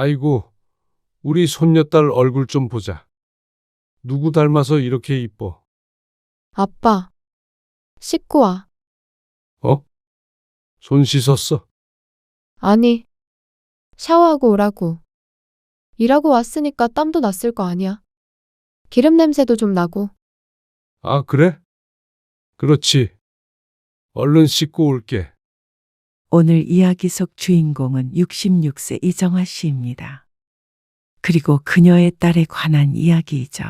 아이고, 우리 손녀딸 얼굴 좀 보자. 누구 닮아서 이렇게 이뻐? 아빠, 씻고 와. 어? 손 씻었어? 아니, 샤워하고 오라고. 일하고 왔으니까 땀도 났을 거 아니야. 기름 냄새도 좀 나고. 아, 그래? 그렇지. 얼른 씻고 올게. 오늘 이야기 속 주인공은 66세 이정화 씨입니다. 그리고 그녀의 딸에 관한 이야기이죠.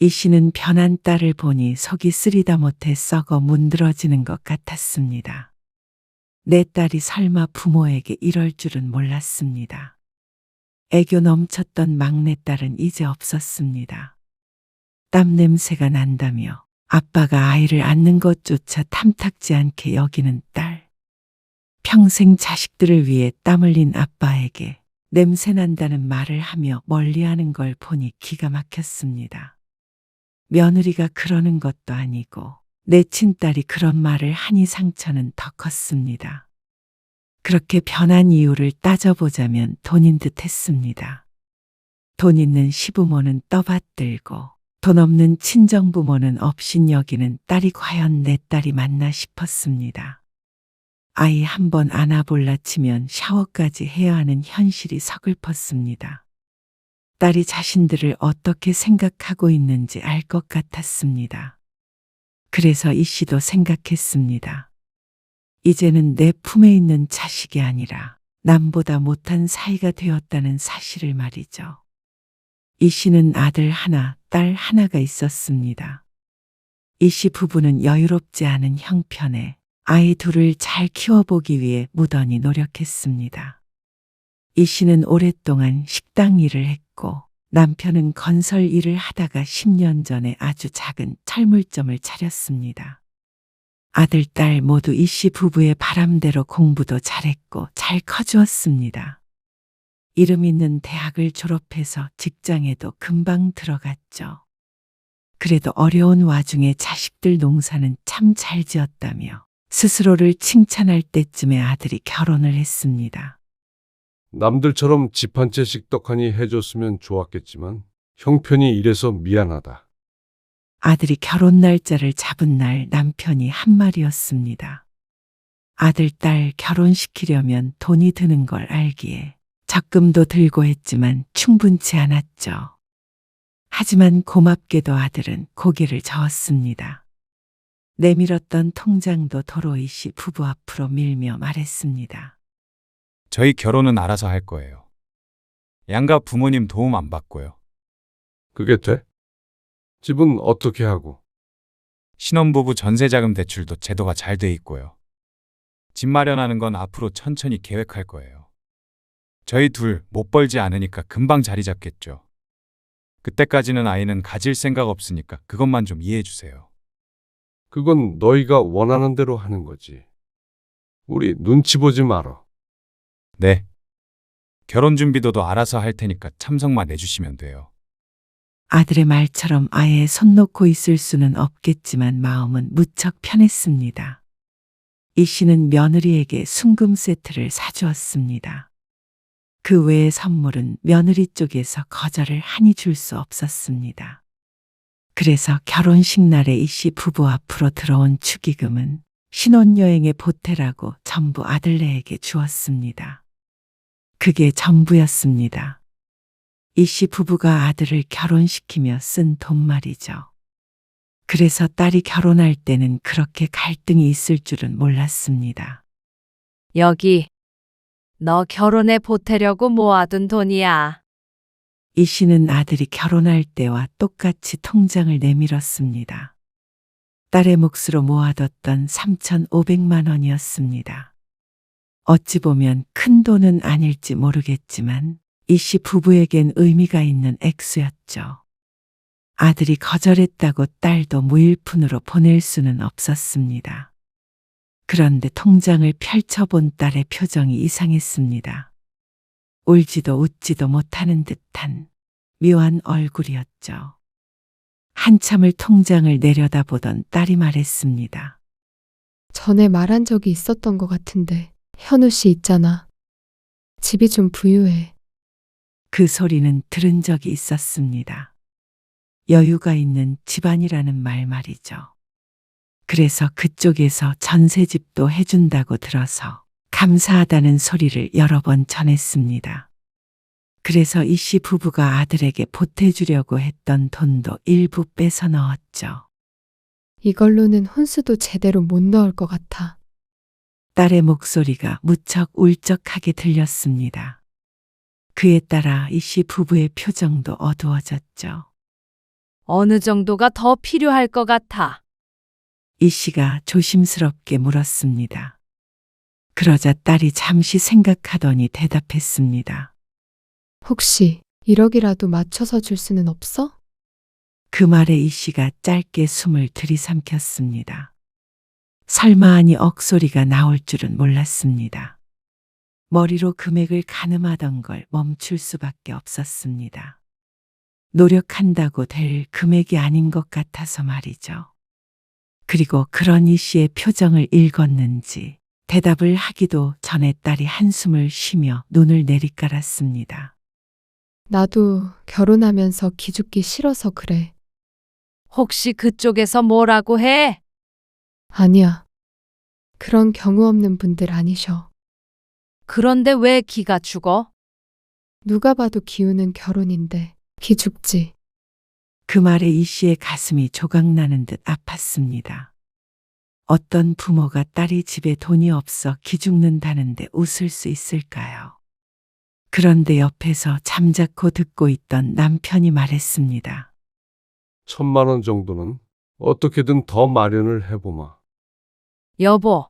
이 씨는 편한 딸을 보니 속이 쓰리다 못해 썩어 문드러지는 것 같았습니다. 내 딸이 설마 부모에게 이럴 줄은 몰랐습니다. 애교 넘쳤던 막내딸은 이제 없었습니다. 땀 냄새가 난다며 아빠가 아이를 안는 것조차 탐탁지 않게 여기는 딸. 평생 자식들을 위해 땀 흘린 아빠에게 냄새 난다는 말을 하며 멀리하는 걸 보니 기가 막혔습니다. 며느리가 그러는 것도 아니고 내 친딸이 그런 말을 하니 상처는 더 컸습니다. 그렇게 변한 이유를 따져보자면 돈인 듯 했습니다. 돈 있는 시부모는 떠받들고 돈 없는 친정부모는 업신여기는 딸이 과연 내 딸이 맞나 싶었습니다. 아이 한 번 안아볼라 치면 샤워까지 해야 하는 현실이 서글펐습니다. 딸이 자신들을 어떻게 생각하고 있는지 알 것 같았습니다. 그래서 이 씨도 생각했습니다. 이제는 내 품에 있는 자식이 아니라 남보다 못한 사이가 되었다는 사실을 말이죠. 이 씨는 아들 하나, 딸 하나가 있었습니다. 이 씨 부부는 여유롭지 않은 형편에 아이 둘을 잘 키워보기 위해 무던히 노력했습니다. 이 씨는 오랫동안 식당 일을 했고 남편은 건설 일을 하다가 10년 전에 아주 작은 철물점을 차렸습니다. 아들, 딸 모두 이 씨 부부의 바람대로 공부도 잘했고 잘 커주었습니다. 이름 있는 대학을 졸업해서 직장에도 금방 들어갔죠. 그래도 어려운 와중에 자식들 농사는 참 잘 지었다며 스스로를 칭찬할 때쯤에 아들이 결혼을 했습니다. 남들처럼 집 한 채씩 떡하니 해줬으면 좋았겠지만 형편이 이래서 미안하다. 아들이 결혼 날짜를 잡은 날 남편이 한 말이었습니다. 아들, 딸 결혼시키려면 돈이 드는 걸 알기에 적금도 들고 했지만 충분치 않았죠. 하지만 고맙게도 아들은 고개를 저었습니다. 내밀었던 통장도 도로 이 씨 부부 앞으로 밀며 말했습니다. 저희 결혼은 알아서 할 거예요. 양가 부모님 도움 안 받고요. 그게 돼? 집은 어떻게 하고? 신혼부부 전세자금 대출도 제도가 잘 돼 있고요. 집 마련하는 건 앞으로 천천히 계획할 거예요. 저희 둘 못 벌지 않으니까 금방 자리 잡겠죠. 그때까지는 아이는 가질 생각 없으니까 그것만 좀 이해해 주세요. 그건 너희가 원하는 대로 하는 거지. 우리 눈치 보지 말어. 네. 결혼 준비도도 알아서 할 테니까 참석만 해주시면 돼요. 아들의 말처럼 아예 손 놓고 있을 수는 없겠지만 마음은 무척 편했습니다. 이 씨는 며느리에게 순금 세트를 사주었습니다. 그 외의 선물은 며느리 쪽에서 거절을 하니 줄 수 없었습니다. 그래서 결혼식 날에 이 씨 부부 앞으로 들어온 축의금은 신혼여행의 보태라고 전부 아들네에게 주었습니다. 그게 전부였습니다. 이 씨 부부가 아들을 결혼시키며 쓴 돈 말이죠. 그래서 딸이 결혼할 때는 그렇게 갈등이 있을 줄은 몰랐습니다. 여기, 너 결혼에 보태려고 모아둔 돈이야. 이 씨는 아들이 결혼할 때와 똑같이 통장을 내밀었습니다. 딸의 몫으로 모아뒀던 3,500만 원이었습니다. 어찌 보면 큰 돈은 아닐지 모르겠지만 이 씨 부부에겐 의미가 있는 액수였죠. 아들이 거절했다고 딸도 무일푼으로 보낼 수는 없었습니다. 그런데 통장을 펼쳐본 딸의 표정이 이상했습니다. 울지도 웃지도 못하는 듯한 묘한 얼굴이었죠. 한참을 통장을 내려다보던 딸이 말했습니다. 전에 말한 적이 있었던 것 같은데. 현우 씨 있잖아. 집이 좀 부유해. 그 소리는 들은 적이 있었습니다. 여유가 있는 집안이라는 말 말이죠. 그래서 그쪽에서 전세집도 해준다고 들어서 감사하다는 소리를 여러 번 전했습니다. 그래서 이 씨 부부가 아들에게 보태주려고 했던 돈도 일부 빼서 넣었죠. 이걸로는 혼수도 제대로 못 넣을 것 같아. 딸의 목소리가 무척 울적하게 들렸습니다. 그에 따라 이 씨 부부의 표정도 어두워졌죠. 어느 정도가 더 필요할 것 같아. 이 씨가 조심스럽게 물었습니다. 그러자 딸이 잠시 생각하더니 대답했습니다. 혹시 1억이라도 맞춰서 줄 수는 없어? 그 말에 이 씨가 짧게 숨을 들이삼켰습니다. 설마 하니 억소리가 나올 줄은 몰랐습니다. 머리로 금액을 가늠하던 걸 멈출 수밖에 없었습니다. 노력한다고 될 금액이 아닌 것 같아서 말이죠. 그리고 그런 이 씨의 표정을 읽었는지 대답을 하기도 전에 딸이 한숨을 쉬며 눈을 내리깔았습니다. 나도 결혼하면서 기죽기 싫어서 그래. 혹시 그쪽에서 뭐라고 해? 아니야. 그런 경우 없는 분들 아니셔. 그런데 왜 기가 죽어? 누가 봐도 기우는 결혼인데 기죽지. 그 말에 이 씨의 가슴이 조각나는 듯 아팠습니다. 어떤 부모가 딸이 집에 돈이 없어 기죽는다는데 웃을 수 있을까요? 그런데 옆에서 잠자코 듣고 있던 남편이 말했습니다. 1,000만 원 정도는 어떻게든 더 마련을 해보마. 여보,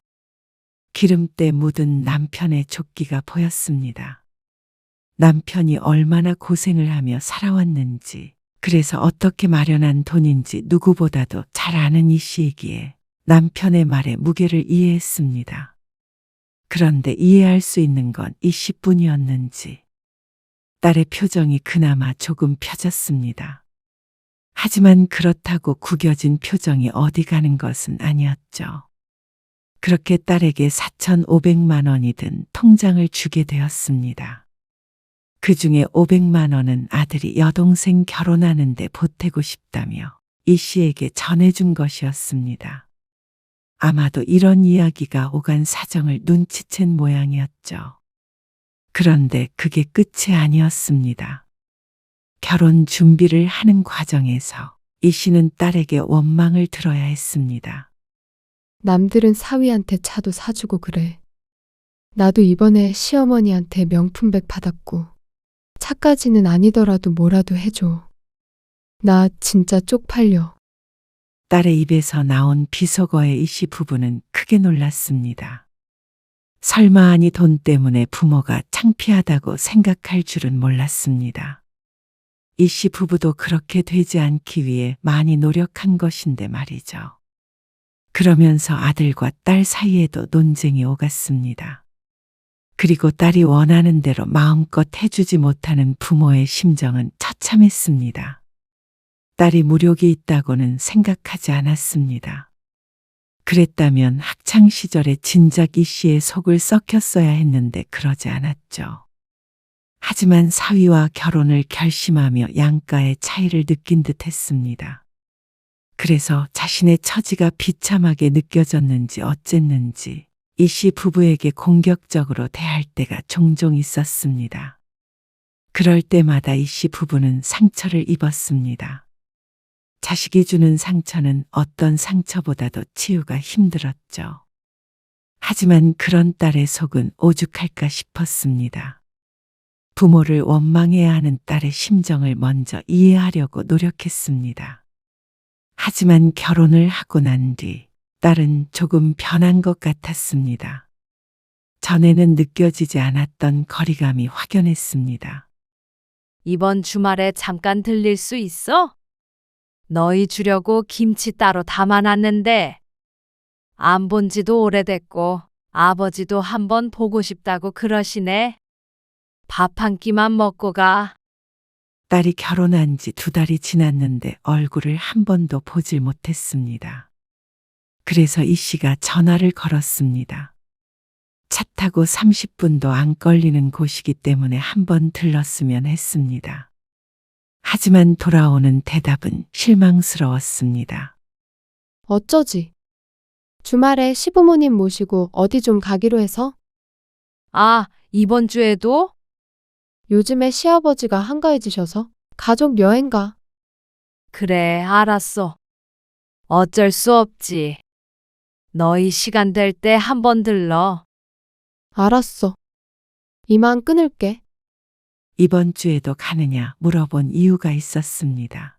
기름때 묻은 남편의 족기가 보였습니다. 남편이 얼마나 고생을 하며 살아왔는지, 그래서 어떻게 마련한 돈인지 누구보다도 잘 아는 이 씨이기에 남편의 말에 무게를 이해했습니다. 그런데 이해할 수 있는 건 이 씨뿐이었는지 딸의 표정이 그나마 조금 펴졌습니다. 하지만 그렇다고 구겨진 표정이 어디 가는 것은 아니었죠. 그렇게 딸에게 4,500만 원이 든 통장을 주게 되었습니다. 그 중에 500만 원은 아들이 여동생 결혼하는데 보태고 싶다며 이 씨에게 전해준 것이었습니다. 아마도 이런 이야기가 오간 사정을 눈치챈 모양이었죠. 그런데 그게 끝이 아니었습니다. 결혼 준비를 하는 과정에서 이 씨는 딸에게 원망을 들어야 했습니다. 남들은 사위한테 차도 사주고 그래. 나도 이번에 시어머니한테 명품백 받았고 차까지는 아니더라도 뭐라도 해줘. 나 진짜 쪽팔려. 딸의 입에서 나온 비속어에 이 씨 부부는 크게 놀랐습니다. 설마 하니 돈 때문에 부모가 창피하다고 생각할 줄은 몰랐습니다. 이 씨 부부도 그렇게 되지 않기 위해 많이 노력한 것인데 말이죠. 그러면서 아들과 딸 사이에도 논쟁이 오갔습니다. 그리고 딸이 원하는 대로 마음껏 해주지 못하는 부모의 심정은 처참했습니다. 딸이 무력이 있다고는 생각하지 않았습니다. 그랬다면 학창시절에 진작 이 씨의 속을 썩혔어야 했는데 그러지 않았죠. 하지만 사위와 결혼을 결심하며 양가의 차이를 느낀 듯 했습니다. 그래서 자신의 처지가 비참하게 느껴졌는지 어쨌는지 이 씨 부부에게 공격적으로 대할 때가 종종 있었습니다. 그럴 때마다 이 씨 부부는 상처를 입었습니다. 자식이 주는 상처는 어떤 상처보다도 치유가 힘들었죠. 하지만 그런 딸의 속은 오죽할까 싶었습니다. 부모를 원망해야 하는 딸의 심정을 먼저 이해하려고 노력했습니다. 하지만 결혼을 하고 난 뒤 딸은 조금 변한 것 같았습니다. 전에는 느껴지지 않았던 거리감이 확연했습니다. 이번 주말에 잠깐 들릴 수 있어? 너희 주려고 김치 따로 담아놨는데 안 본 지도 오래됐고 아버지도 한번 보고 싶다고 그러시네. 밥 한 끼만 먹고 가. 딸이 결혼한 지 2달이 지났는데 얼굴을 한 번도 보질 못했습니다. 그래서 이 씨가 전화를 걸었습니다. 차 타고 30분도 안 걸리는 곳이기 때문에 한번 들렀으면 했습니다. 하지만 돌아오는 대답은 실망스러웠습니다. 어쩌지? 주말에 시부모님 모시고 어디 좀 가기로 해서? 아, 이번 주에도? 요즘에 시아버지가 한가해지셔서 가족 여행 가. 그래, 알았어. 어쩔 수 없지. 너희 시간 될 때 한번 들러. 알았어. 이만 끊을게. 이번 주에도 가느냐 물어본 이유가 있었습니다.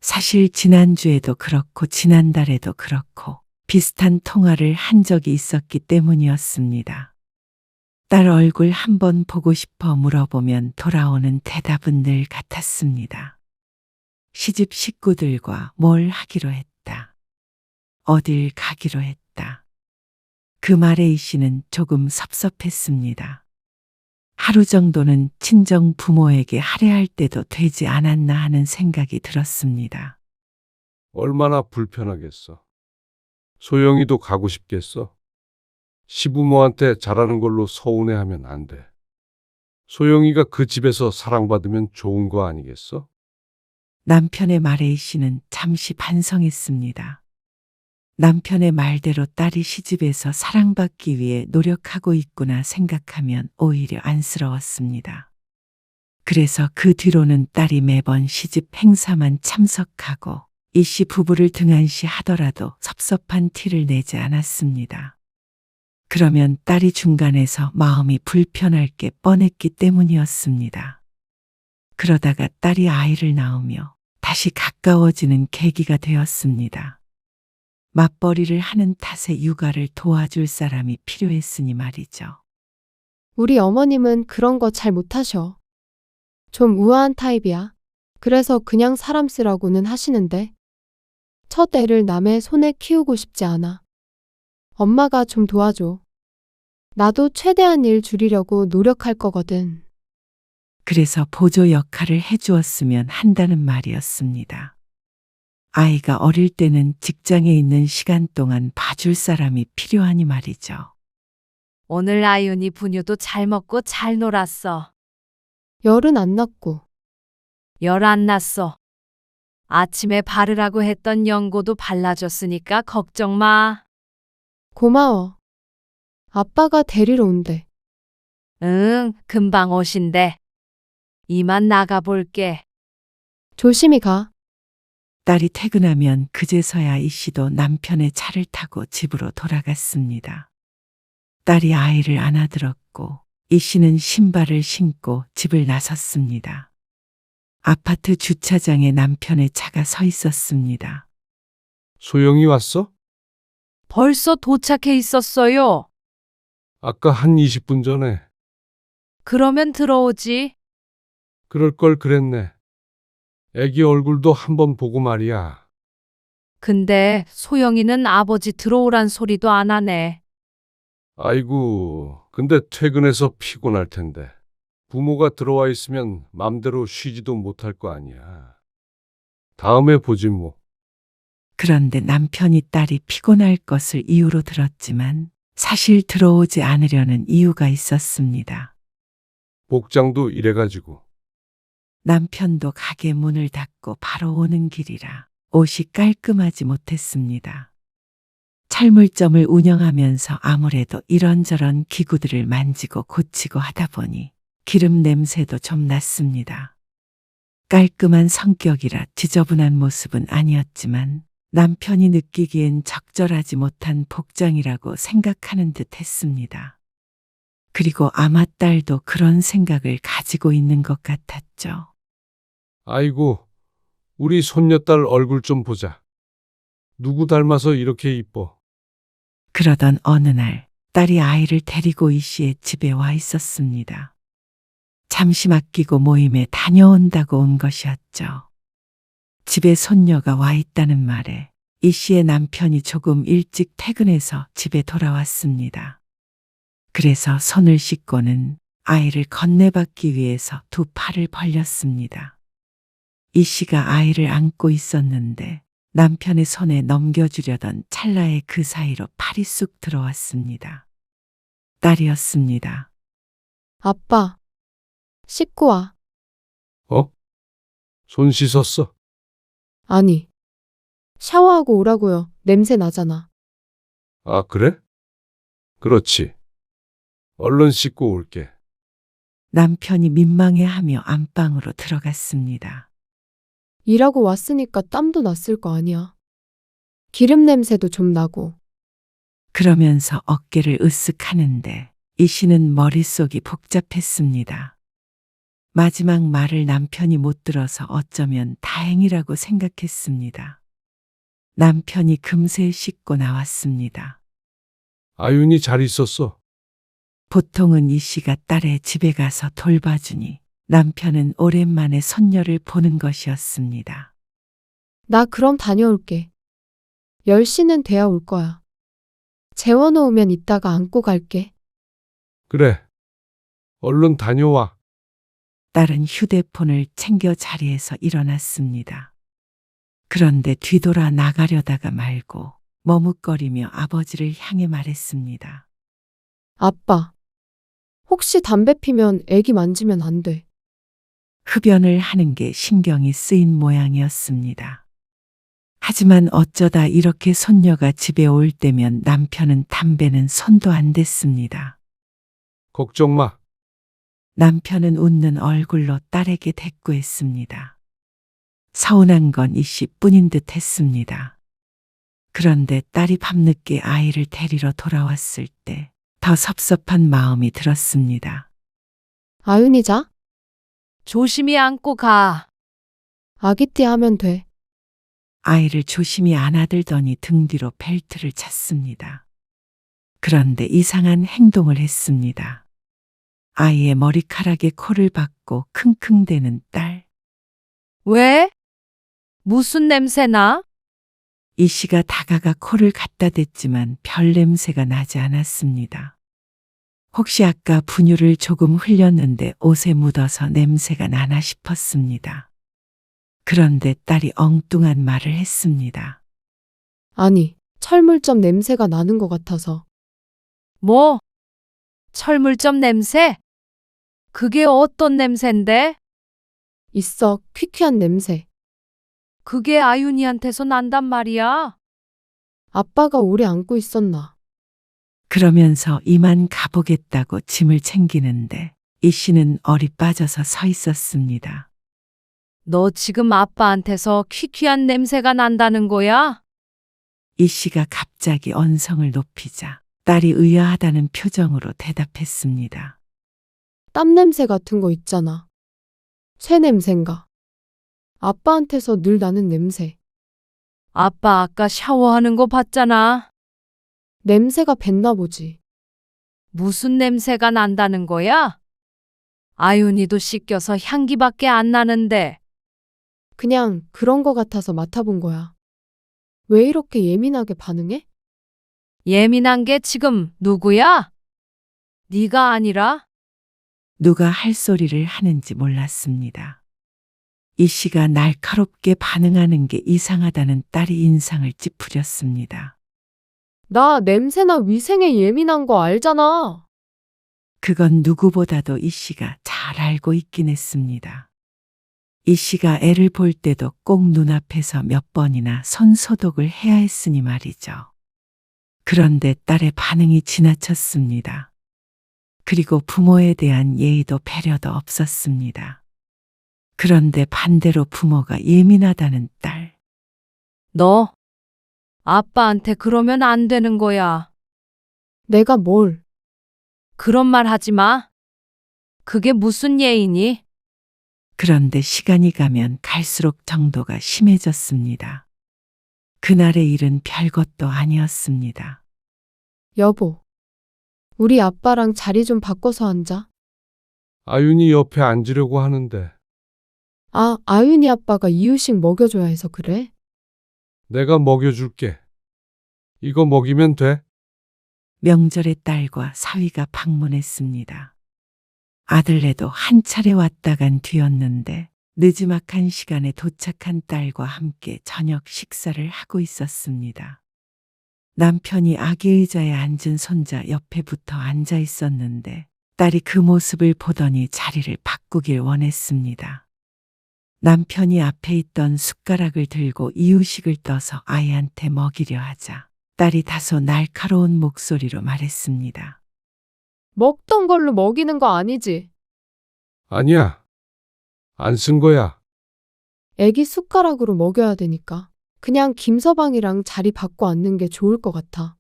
사실 지난주에도 그렇고 지난달에도 그렇고 비슷한 통화를 한 적이 있었기 때문이었습니다. 딸 얼굴 한번 보고 싶어 물어보면 돌아오는 대답은 늘 같았습니다. 시집 식구들과 뭘 하기로 했다. 어딜 가기로 했다. 그 말에 이 씨는 조금 섭섭했습니다. 하루 정도는 친정 부모에게 할애할 때도 되지 않았나 하는 생각이 들었습니다. 얼마나 불편하겠어. 소영이도 가고 싶겠어. 시부모한테 잘하는 걸로 서운해하면 안 돼. 소영이가 그 집에서 사랑받으면 좋은 거 아니겠어? 남편의 말에 이 씨는 잠시 반성했습니다. 남편의 말대로 딸이 시집에서 사랑받기 위해 노력하고 있구나 생각하면 오히려 안쓰러웠습니다. 그래서 그 뒤로는 딸이 매번 시집 행사만 참석하고 이 씨 부부를 등한시 하더라도 섭섭한 티를 내지 않았습니다. 그러면 딸이 중간에서 마음이 불편할 게 뻔했기 때문이었습니다. 그러다가 딸이 아이를 낳으며 다시 가까워지는 계기가 되었습니다. 맞벌이를 하는 탓에 육아를 도와줄 사람이 필요했으니 말이죠. 우리 어머님은 그런 거 잘 못하셔. 좀 우아한 타입이야. 그래서 그냥 사람 쓰라고는 하시는데 첫 애를 남의 손에 키우고 싶지 않아. 엄마가 좀 도와줘. 나도 최대한 일 줄이려고 노력할 거거든. 그래서 보조 역할을 해주었으면 한다는 말이었습니다. 아이가 어릴 때는 직장에 있는 시간 동안 봐줄 사람이 필요하니 말이죠. 오늘 아윤이 분유도 잘 먹고 잘 놀았어. 열은 안 났고. 열 안 났어. 아침에 바르라고 했던 연고도 발라줬으니까 걱정 마. 고마워. 아빠가 데리러 온대. 응, 금방 오신대. 이만 나가볼게. 조심히 가. 딸이 퇴근하면 그제서야 이 씨도 남편의 차를 타고 집으로 돌아갔습니다. 딸이 아이를 안아들었고 이 씨는 신발을 신고 집을 나섰습니다. 아파트 주차장에 남편의 차가 서 있었습니다. 소영이 왔어? 벌써 도착해 있었어요. 아까 한 20분 전에. 그러면 들어오지. 그럴 걸 그랬네. 애기 얼굴도 한번 보고 말이야. 근데 소영이는 아버지 들어오란 소리도 안 하네. 아이고, 근데 퇴근해서 피곤할 텐데. 부모가 들어와 있으면 맘대로 쉬지도 못할 거 아니야. 다음에 보지 뭐. 그런데 남편이 딸이 피곤할 것을 이유로 들었지만 사실 들어오지 않으려는 이유가 있었습니다. 복장도 이래가지고. 남편도 가게 문을 닫고 바로 오는 길이라 옷이 깔끔하지 못했습니다. 철물점을 운영하면서 아무래도 이런저런 기구들을 만지고 고치고 하다 보니 기름 냄새도 좀 났습니다. 깔끔한 성격이라 지저분한 모습은 아니었지만 남편이 느끼기엔 적절하지 못한 복장이라고 생각하는 듯 했습니다. 그리고 아마 딸도 그런 생각을 가지고 있는 것 같았죠. 아이고, 우리 손녀딸 얼굴 좀 보자. 누구 닮아서 이렇게 이뻐? 그러던 어느 날 딸이 아이를 데리고 이 씨의 집에 와 있었습니다. 잠시 맡기고 모임에 다녀온다고 온 것이었죠. 집에 손녀가 와 있다는 말에 이 씨의 남편이 조금 일찍 퇴근해서 집에 돌아왔습니다. 그래서 손을 씻고는 아이를 건네받기 위해서 두 팔을 벌렸습니다. 이 씨가 아이를 안고 있었는데 남편의 손에 넘겨주려던 찰나에 그 사이로 팔이 쑥 들어왔습니다. 딸이었습니다. 아빠, 씻고 와. 어? 손 씻었어? 아니, 샤워하고 오라고요. 냄새 나잖아. 아, 그래? 그렇지. 얼른 씻고 올게. 남편이 민망해하며 안방으로 들어갔습니다. 일하고 왔으니까 땀도 났을 거 아니야. 기름 냄새도 좀 나고. 그러면서 어깨를 으쓱하는데 이 씨는 머릿속이 복잡했습니다. 마지막 말을 남편이 못 들어서 어쩌면 다행이라고 생각했습니다. 남편이 금세 씻고 나왔습니다. 아윤이 잘 있었어. 보통은 이 씨가 딸의 집에 가서 돌봐주니 남편은 오랜만에 손녀를 보는 것이었습니다. 나 그럼 다녀올게. 10시는 돼야 올 거야. 재워놓으면 이따가 안고 갈게. 그래. 얼른 다녀와. 딸은 휴대폰을 챙겨 자리에서 일어났습니다. 그런데 뒤돌아 나가려다가 말고 머뭇거리며 아버지를 향해 말했습니다. 아빠, 혹시 담배 피면 애기 만지면 안 돼. 흡연을 하는 게 신경이 쓰인 모양이었습니다. 하지만 어쩌다 이렇게 손녀가 집에 올 때면 남편은 담배는 손도 안 댔습니다. 걱정 마. 남편은 웃는 얼굴로 딸에게 대꾸했습니다. 서운한 건 이 씨뿐인 듯 했습니다. 그런데 딸이 밤늦게 아이를 데리러 돌아왔을 때 더 섭섭한 마음이 들었습니다. 아윤이 자? 조심히 안고 가. 아기띠 하면 돼. 아이를 조심히 안아들더니 등 뒤로 벨트를 찼습니다. 그런데 이상한 행동을 했습니다. 아이의 머리카락에 코를 박고 킁킁대는 딸. 왜? 무슨 냄새 나? 이 씨가 다가가 코를 갖다 댔지만 별 냄새가 나지 않았습니다. 혹시 아까 분유를 조금 흘렸는데 옷에 묻어서 냄새가 나나 싶었습니다. 그런데 딸이 엉뚱한 말을 했습니다. 아니, 철물점 냄새가 나는 것 같아서. 뭐? 철물점 냄새? 그게 어떤 냄새인데? 있어, 퀴퀴한 냄새. 그게 아윤이한테서 난단 말이야. 아빠가 오래 안고 있었나. 그러면서 이만 가보겠다고 짐을 챙기는데 이 씨는 얼이 빠져서 서 있었습니다. 너 지금 아빠한테서 퀴퀴한 냄새가 난다는 거야? 이 씨가 갑자기 언성을 높이자 딸이 의아하다는 표정으로 대답했습니다. 땀 냄새 같은 거 있잖아. 쇠 냄새인가. 아빠한테서 늘 나는 냄새. 아빠 아까 샤워하는 거 봤잖아. 냄새가 뱄나 보지. 무슨 냄새가 난다는 거야? 아윤이도 씻겨서 향기밖에 안 나는데. 그냥 그런 거 같아서 맡아본 거야. 왜 이렇게 예민하게 반응해? 예민한 게 지금 누구야? 네가 아니라? 누가 할 소리를 하는지 몰랐습니다. 이 씨가 날카롭게 반응하는 게 이상하다는 딸의 인상을 찌푸렸습니다. 나 냄새나 위생에 예민한 거 알잖아. 그건 누구보다도 이 씨가 잘 알고 있긴 했습니다. 이 씨가 애를 볼 때도 꼭 눈앞에서 몇 번이나 손 소독을 해야 했으니 말이죠. 그런데 딸의 반응이 지나쳤습니다. 그리고 부모에 대한 예의도 배려도 없었습니다. 그런데 반대로 부모가 예민하다는 딸. 너 아빠한테 그러면 안 되는 거야. 내가 뭘? 그런 말 하지 마. 그게 무슨 예의니? 그런데 시간이 가면 갈수록 정도가 심해졌습니다. 그날의 일은 별것도 아니었습니다. 여보. 우리 아빠랑 자리 좀 바꿔서 앉아. 아윤이 옆에 앉으려고 하는데 아, 아윤이 아빠가 이유식 먹여줘야 해서 그래? 내가 먹여줄게. 이거 먹이면 돼. 명절에 딸과 사위가 방문했습니다. 아들네도 한 차례 왔다 간 뒤였는데 늦지막한 시간에 도착한 딸과 함께 저녁 식사를 하고 있었습니다. 남편이 아기 의자에 앉은 손자 옆에 붙어 앉아 있었는데 딸이 그 모습을 보더니 자리를 바꾸길 원했습니다. 남편이 앞에 있던 숟가락을 들고 이유식을 떠서 아이한테 먹이려 하자 딸이 다소 날카로운 목소리로 말했습니다. 먹던 걸로 먹이는 거 아니지? 아니야. 안 쓴 거야. 애기 숟가락으로 먹여야 되니까. 그냥 김서방이랑 자리 바꿔 앉는 게 좋을 것 같아.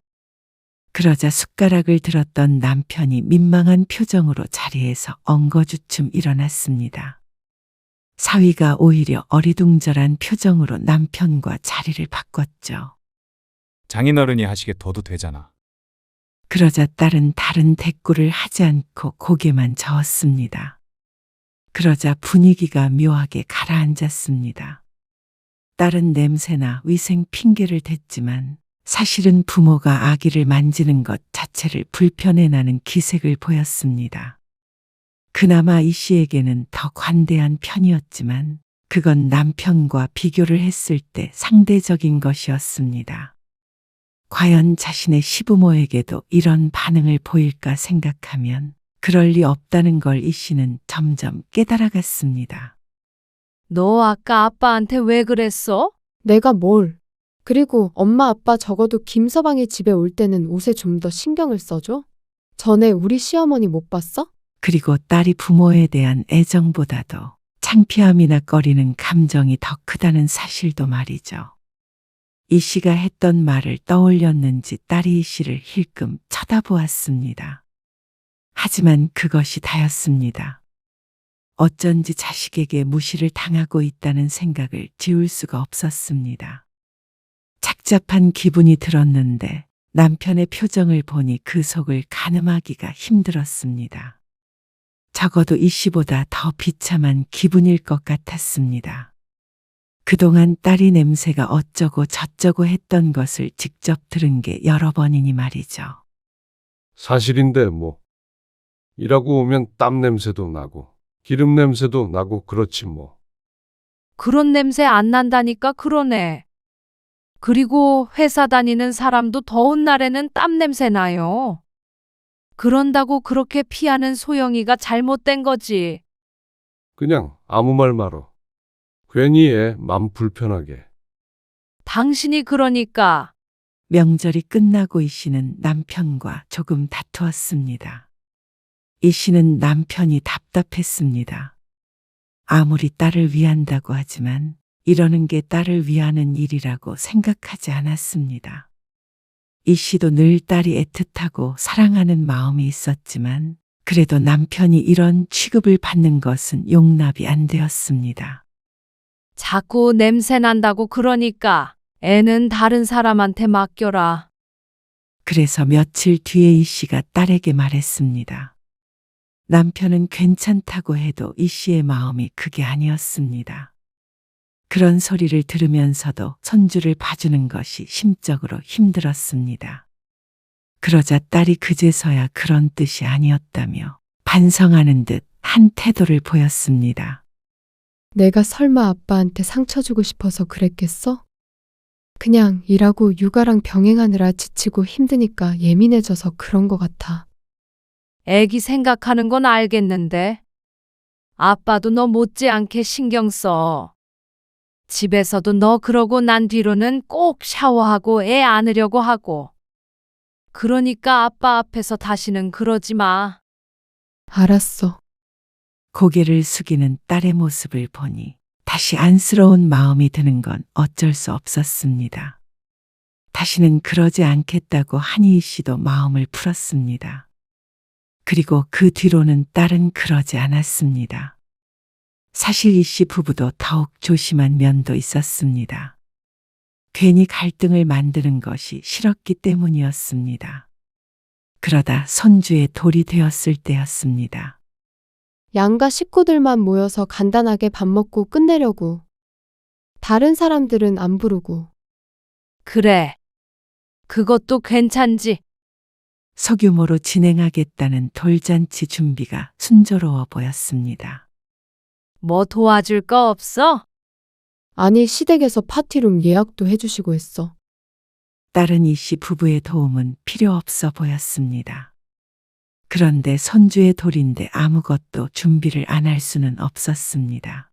그러자 숟가락을 들었던 남편이 민망한 표정으로 자리에서 엉거주춤 일어났습니다. 사위가 오히려 어리둥절한 표정으로 남편과 자리를 바꿨죠. 장인어른이 하시게 둬도 되잖아. 그러자 딸은 다른 대꾸를 하지 않고 고개만 저었습니다. 그러자 분위기가 묘하게 가라앉았습니다. 딸은 냄새나 위생 핑계를 댔지만 사실은 부모가 아기를 만지는 것 자체를 불편해 나는 기색을 보였습니다. 그나마 이 씨에게는 더 관대한 편이었지만 그건 남편과 비교를 했을 때 상대적인 것이었습니다. 과연 자신의 시부모에게도 이런 반응을 보일까 생각하면 그럴 리 없다는 걸 이 씨는 점점 깨달아갔습니다. 너 아까 아빠한테 왜 그랬어? 내가 뭘. 그리고 엄마 아빠 적어도 김서방이 집에 올 때는 옷에 좀 더 신경을 써줘? 전에 우리 시어머니 못 봤어? 그리고 딸이 부모에 대한 애정보다도 창피함이나 꺼리는 감정이 더 크다는 사실도 말이죠. 이 씨가 했던 말을 떠올렸는지 딸이 이 씨를 힐끔 쳐다보았습니다. 하지만 그것이 다였습니다. 어쩐지 자식에게 무시를 당하고 있다는 생각을 지울 수가 없었습니다. 착잡한 기분이 들었는데 남편의 표정을 보니 그 속을 가늠하기가 힘들었습니다. 적어도 이 씨보다 더 비참한 기분일 것 같았습니다. 그동안 딸이 냄새가 어쩌고 저쩌고 했던 것을 직접 들은 게 여러 번이니 말이죠. 사실인데 뭐. 일하고 오면 땀 냄새도 나고 기름 냄새도 나고 그렇지 뭐. 그런 냄새 안 난다니까 그러네. 그리고 회사 다니는 사람도 더운 날에는 땀 냄새 나요. 그런다고 그렇게 피하는 소영이가 잘못된 거지. 그냥 아무 말 말어. 괜히 애 맘 불편하게. 당신이 그러니까. 명절이 끝나고 이 씨는 남편과 조금 다투었습니다. 이 씨는 남편이 답답했습니다. 아무리 딸을 위한다고 하지만 이러는 게 딸을 위하는 일이라고 생각하지 않았습니다. 이 씨도 늘 딸이 애틋하고 사랑하는 마음이 있었지만 그래도 남편이 이런 취급을 받는 것은 용납이 안 되었습니다. 자꾸 냄새 난다고 그러니까 애는 다른 사람한테 맡겨라. 그래서 며칠 뒤에 이 씨가 딸에게 말했습니다. 남편은 괜찮다고 해도 이 씨의 마음이 그게 아니었습니다. 그런 소리를 들으면서도 손주를 봐주는 것이 심적으로 힘들었습니다. 그러자 딸이 그제서야 그런 뜻이 아니었다며 반성하는 듯 한 태도를 보였습니다. 내가 설마 아빠한테 상처 주고 싶어서 그랬겠어? 그냥 일하고 육아랑 병행하느라 지치고 힘드니까 예민해져서 그런 것 같아. 애기 생각하는 건 알겠는데. 아빠도 너 못지않게 신경 써. 집에서도 너 그러고 난 뒤로는 꼭 샤워하고 애 안으려고 하고. 그러니까 아빠 앞에서 다시는 그러지 마. 알았어. 고개를 숙이는 딸의 모습을 보니 다시 안쓰러운 마음이 드는 건 어쩔 수 없었습니다. 다시는 그러지 않겠다고 한희희 씨도 마음을 풀었습니다. 그리고 그 뒤로는 딸은 그러지 않았습니다. 사실 이 씨 부부도 더욱 조심한 면도 있었습니다. 괜히 갈등을 만드는 것이 싫었기 때문이었습니다. 그러다 손주의 돌이 되었을 때였습니다. 양가 식구들만 모여서 간단하게 밥 먹고 끝내려고. 다른 사람들은 안 부르고. 그래. 그것도 괜찮지. 소규모로 진행하겠다는 돌잔치 준비가 순조로워 보였습니다. 뭐 도와줄 거 없어? 아니 시댁에서 파티룸 예약도 해주시고 했어. 딸은 이 씨 부부의 도움은 필요 없어 보였습니다. 그런데 손주의 돌인데 아무것도 준비를 안 할 수는 없었습니다.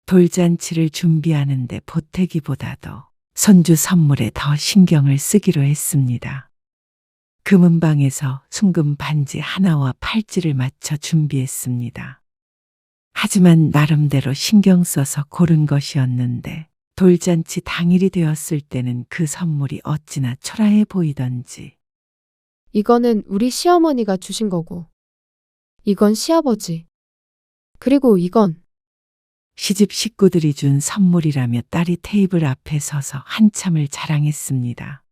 돌잔치를 준비하는데 보태기보다도 손주 선물에 더 신경을 쓰기로 했습니다. 금은방에서 순금 반지 하나와 팔찌를 맞춰 준비했습니다. 하지만 나름대로 신경 써서 고른 것이었는데 돌잔치 당일이 되었을 때는 그 선물이 어찌나 초라해 보이던지 이거는 우리 시어머니가 주신 거고, 이건 시아버지. 그리고 이건 시집 식구들이 준 선물이라며 딸이 테이블 앞에 서서 한참을 자랑했습니다.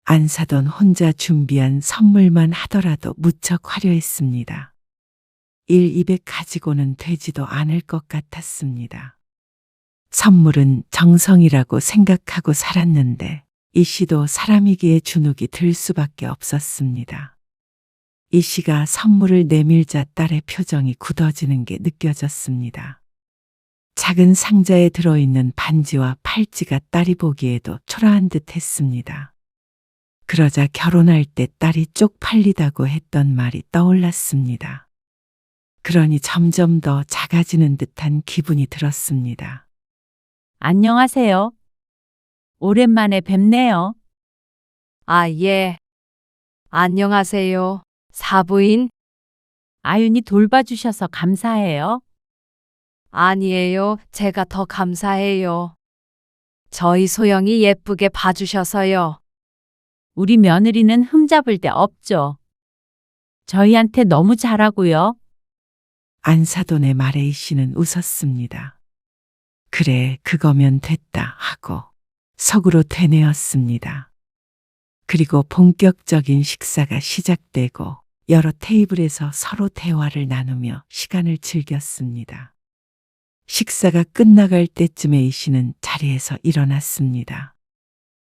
안사돈 혼자 준비한 선물만 하더라도 무척 화려했습니다. 200 가지고는 되지도 않을 것 같았습니다. 선물은 정성이라고 생각하고 살았는데 이 씨도 사람이기에 주눅이 들 수밖에 없었습니다. 이 씨가 선물을 내밀자 딸의 표정이 굳어지는 게 느껴졌습니다. 작은 상자에 들어있는 반지와 팔찌가 딸이 보기에도 초라한 듯 했습니다. 그러자 결혼할 때 딸이 쪽팔리다고 했던 말이 떠올랐습니다. 그러니 점점 더 작아지는 듯한 기분이 들었습니다. 안녕하세요. 오랜만에 뵙네요. 아, 예. 안녕하세요. 사부인? 아윤이 돌봐주셔서 감사해요. 아니에요. 제가 더 감사해요. 저희 소영이 예쁘게 봐주셔서요. 우리 며느리는 흠잡을 데 없죠. 저희한테 너무 잘하고요. 안사돈의 말에 이 씨는 웃었습니다. 그래, 그거면 됐다 하고 속으로 되뇌었습니다. 그리고 본격적인 식사가 시작되고 여러 테이블에서 서로 대화를 나누며 시간을 즐겼습니다. 식사가 끝나갈 때쯤에 이 씨는 자리에서 일어났습니다.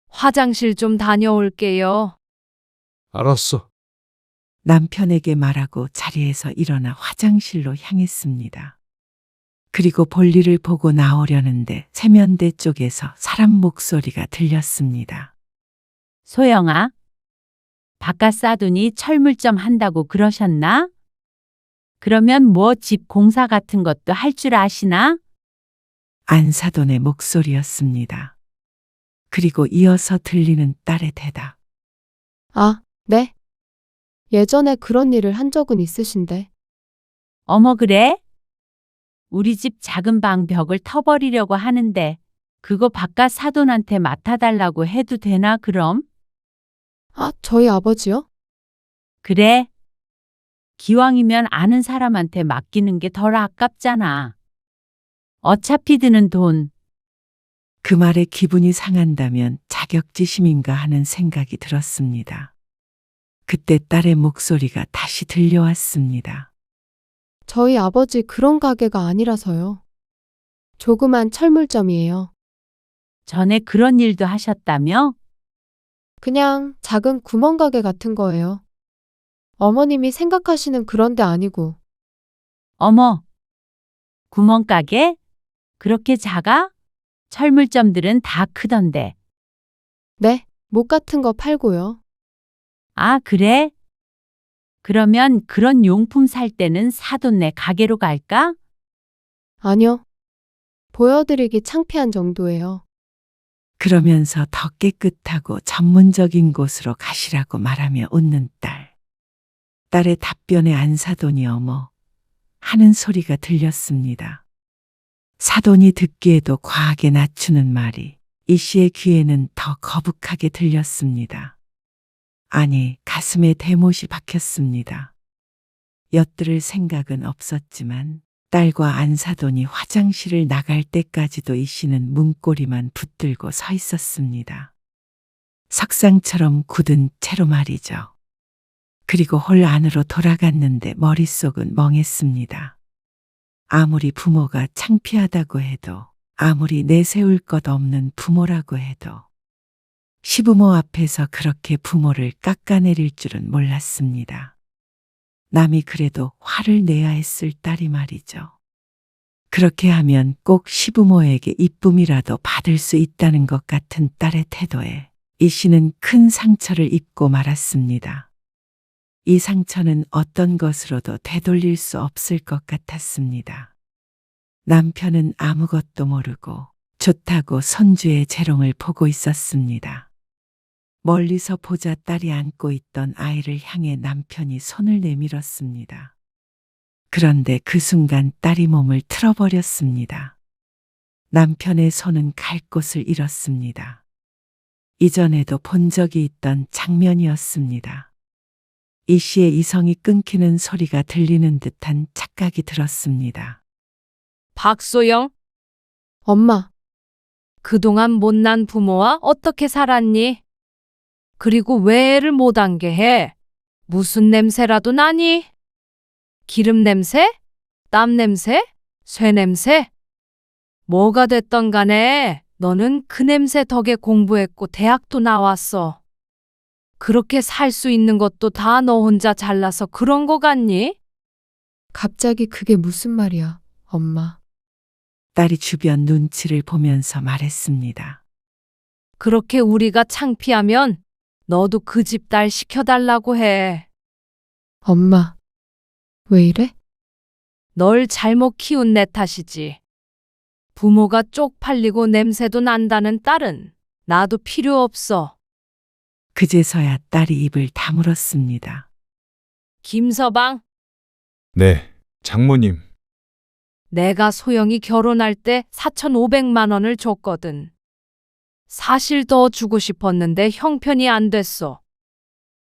화장실 좀 다녀올게요. 알았어. 남편에게 말하고 자리에서 일어나 화장실로 향했습니다. 그리고 볼일을 보고 나오려는데 세면대 쪽에서 사람 목소리가 들렸습니다. 소영아, 바깥 싸두니 철물점 한다고 그러셨나? 그러면 뭐 집 공사 같은 것도 할 줄 아시나? 안사돈의 목소리였습니다. 그리고 이어서 들리는 딸의 대답. 아, 네. 예전에 그런 일을 한 적은 있으신데. 어머 그래? 우리 집 작은 방 벽을 터버리려고 하는데 그거 바깥 사돈한테 맡아달라고 해도 되나 그럼? 아, 저희 아버지요? 그래. 기왕이면 아는 사람한테 맡기는 게 덜 아깝잖아. 어차피 드는 돈. 그 말에 기분이 상한다면 자격지심인가 하는 생각이 들었습니다. 그때 딸의 목소리가 다시 들려왔습니다. 저희 아버지 그런 가게가 아니라서요. 조그만 철물점이에요. 전에 그런 일도 하셨다며? 그냥 작은 구멍가게 같은 거예요. 어머님이 생각하시는 그런 데 아니고. 어머. 구멍가게? 그렇게 작아? 철물점들은 다 크던데. 네, 목 같은 거 팔고요. 아, 그래? 그러면 그런 용품 살 때는 사돈네 가게로 갈까? 아니요. 보여드리기 창피한 정도예요. 그러면서 더 깨끗하고 전문적인 곳으로 가시라고 말하며 웃는 딸. 딸의 답변에 안사돈이 어머 하는 소리가 들렸습니다. 사돈이 듣기에도 과하게 낮추는 말이 이 씨의 귀에는 더 거북하게 들렸습니다. 아니, 가슴에 대못이 박혔습니다. 엿들을 생각은 없었지만 딸과 안사돈이 화장실을 나갈 때까지도 이 씨는 문고리만 붙들고 서 있었습니다. 석상처럼 굳은 채로 말이죠. 그리고 홀 안으로 돌아갔는데 머릿속은 멍했습니다. 아무리 부모가 창피하다고 해도, 아무리 내세울 것 없는 부모라고 해도 시부모 앞에서 그렇게 부모를 깎아내릴 줄은 몰랐습니다. 남이 그래도 화를 내야 했을 딸이 말이죠. 그렇게 하면 꼭 시부모에게 이쁨이라도 받을 수 있다는 것 같은 딸의 태도에 이 씨는 큰 상처를 입고 말았습니다. 이 상처는 어떤 것으로도 되돌릴 수 없을 것 같았습니다. 남편은 아무것도 모르고 좋다고 손주의 재롱을 보고 있었습니다. 멀리서 보자 딸이 안고 있던 아이를 향해 남편이 손을 내밀었습니다. 그런데 그 순간 딸이 몸을 틀어버렸습니다. 남편의 손은 갈 곳을 잃었습니다. 이전에도 본 적이 있던 장면이었습니다. 이 씨의 이성이 끊기는 소리가 들리는 듯한 착각이 들었습니다. 박소영, 엄마, 그동안 못난 부모와 어떻게 살았니? 그리고 왜 애를 못 안게 해? 무슨 냄새라도 나니? 기름 냄새? 땀 냄새? 쇠 냄새? 뭐가 됐던 간에 너는 그 냄새 덕에 공부했고 대학도 나왔어. 그렇게 살 수 있는 것도 다 너 혼자 잘나서 그런 거 같니? 갑자기 그게 무슨 말이야, 엄마. 딸이 주변 눈치를 보면서 말했습니다. 그렇게 우리가 창피하면 너도 그 집 딸 시켜달라고 해. 엄마, 왜 이래? 널 잘못 키운 내 탓이지. 부모가 쪽팔리고 냄새도 난다는 딸은 나도 필요 없어. 그제서야 딸이 입을 다물었습니다. 김서방, 네, 장모님. 내가 소영이 결혼할 때 4,500만 원을 줬거든. 사실 더 주고 싶었는데 형편이 안 됐어.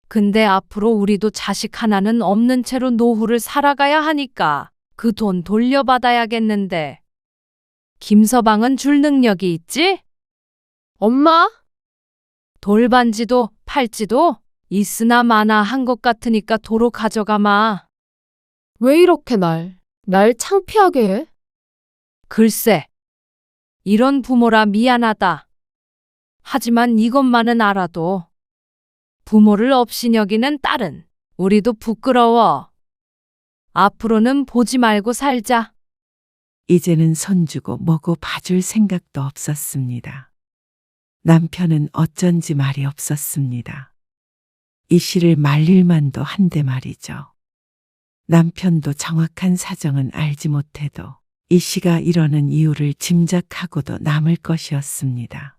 근데 앞으로 우리도 자식 하나는 없는 채로 노후를 살아가야 하니까 그 돈 돌려받아야겠는데. 김서방은 줄 능력이 있지? 엄마? 돌반지도 팔지도 있으나 마나 한 것 같으니까 도로 가져가마. 왜 이렇게 날 창피하게 해? 글쎄, 이런 부모라 미안하다. 하지만 이것만은 알아도 부모를 업신여기는 딸은 우리도 부끄러워. 앞으로는 보지 말고 살자. 이제는 손주고 뭐고 봐줄 생각도 없었습니다. 남편은 어쩐지 말이 없었습니다. 이 씨를 말릴 만도 한데 말이죠. 남편도 정확한 사정은 알지 못해도 이 씨가 이러는 이유를 짐작하고도 남을 것이었습니다.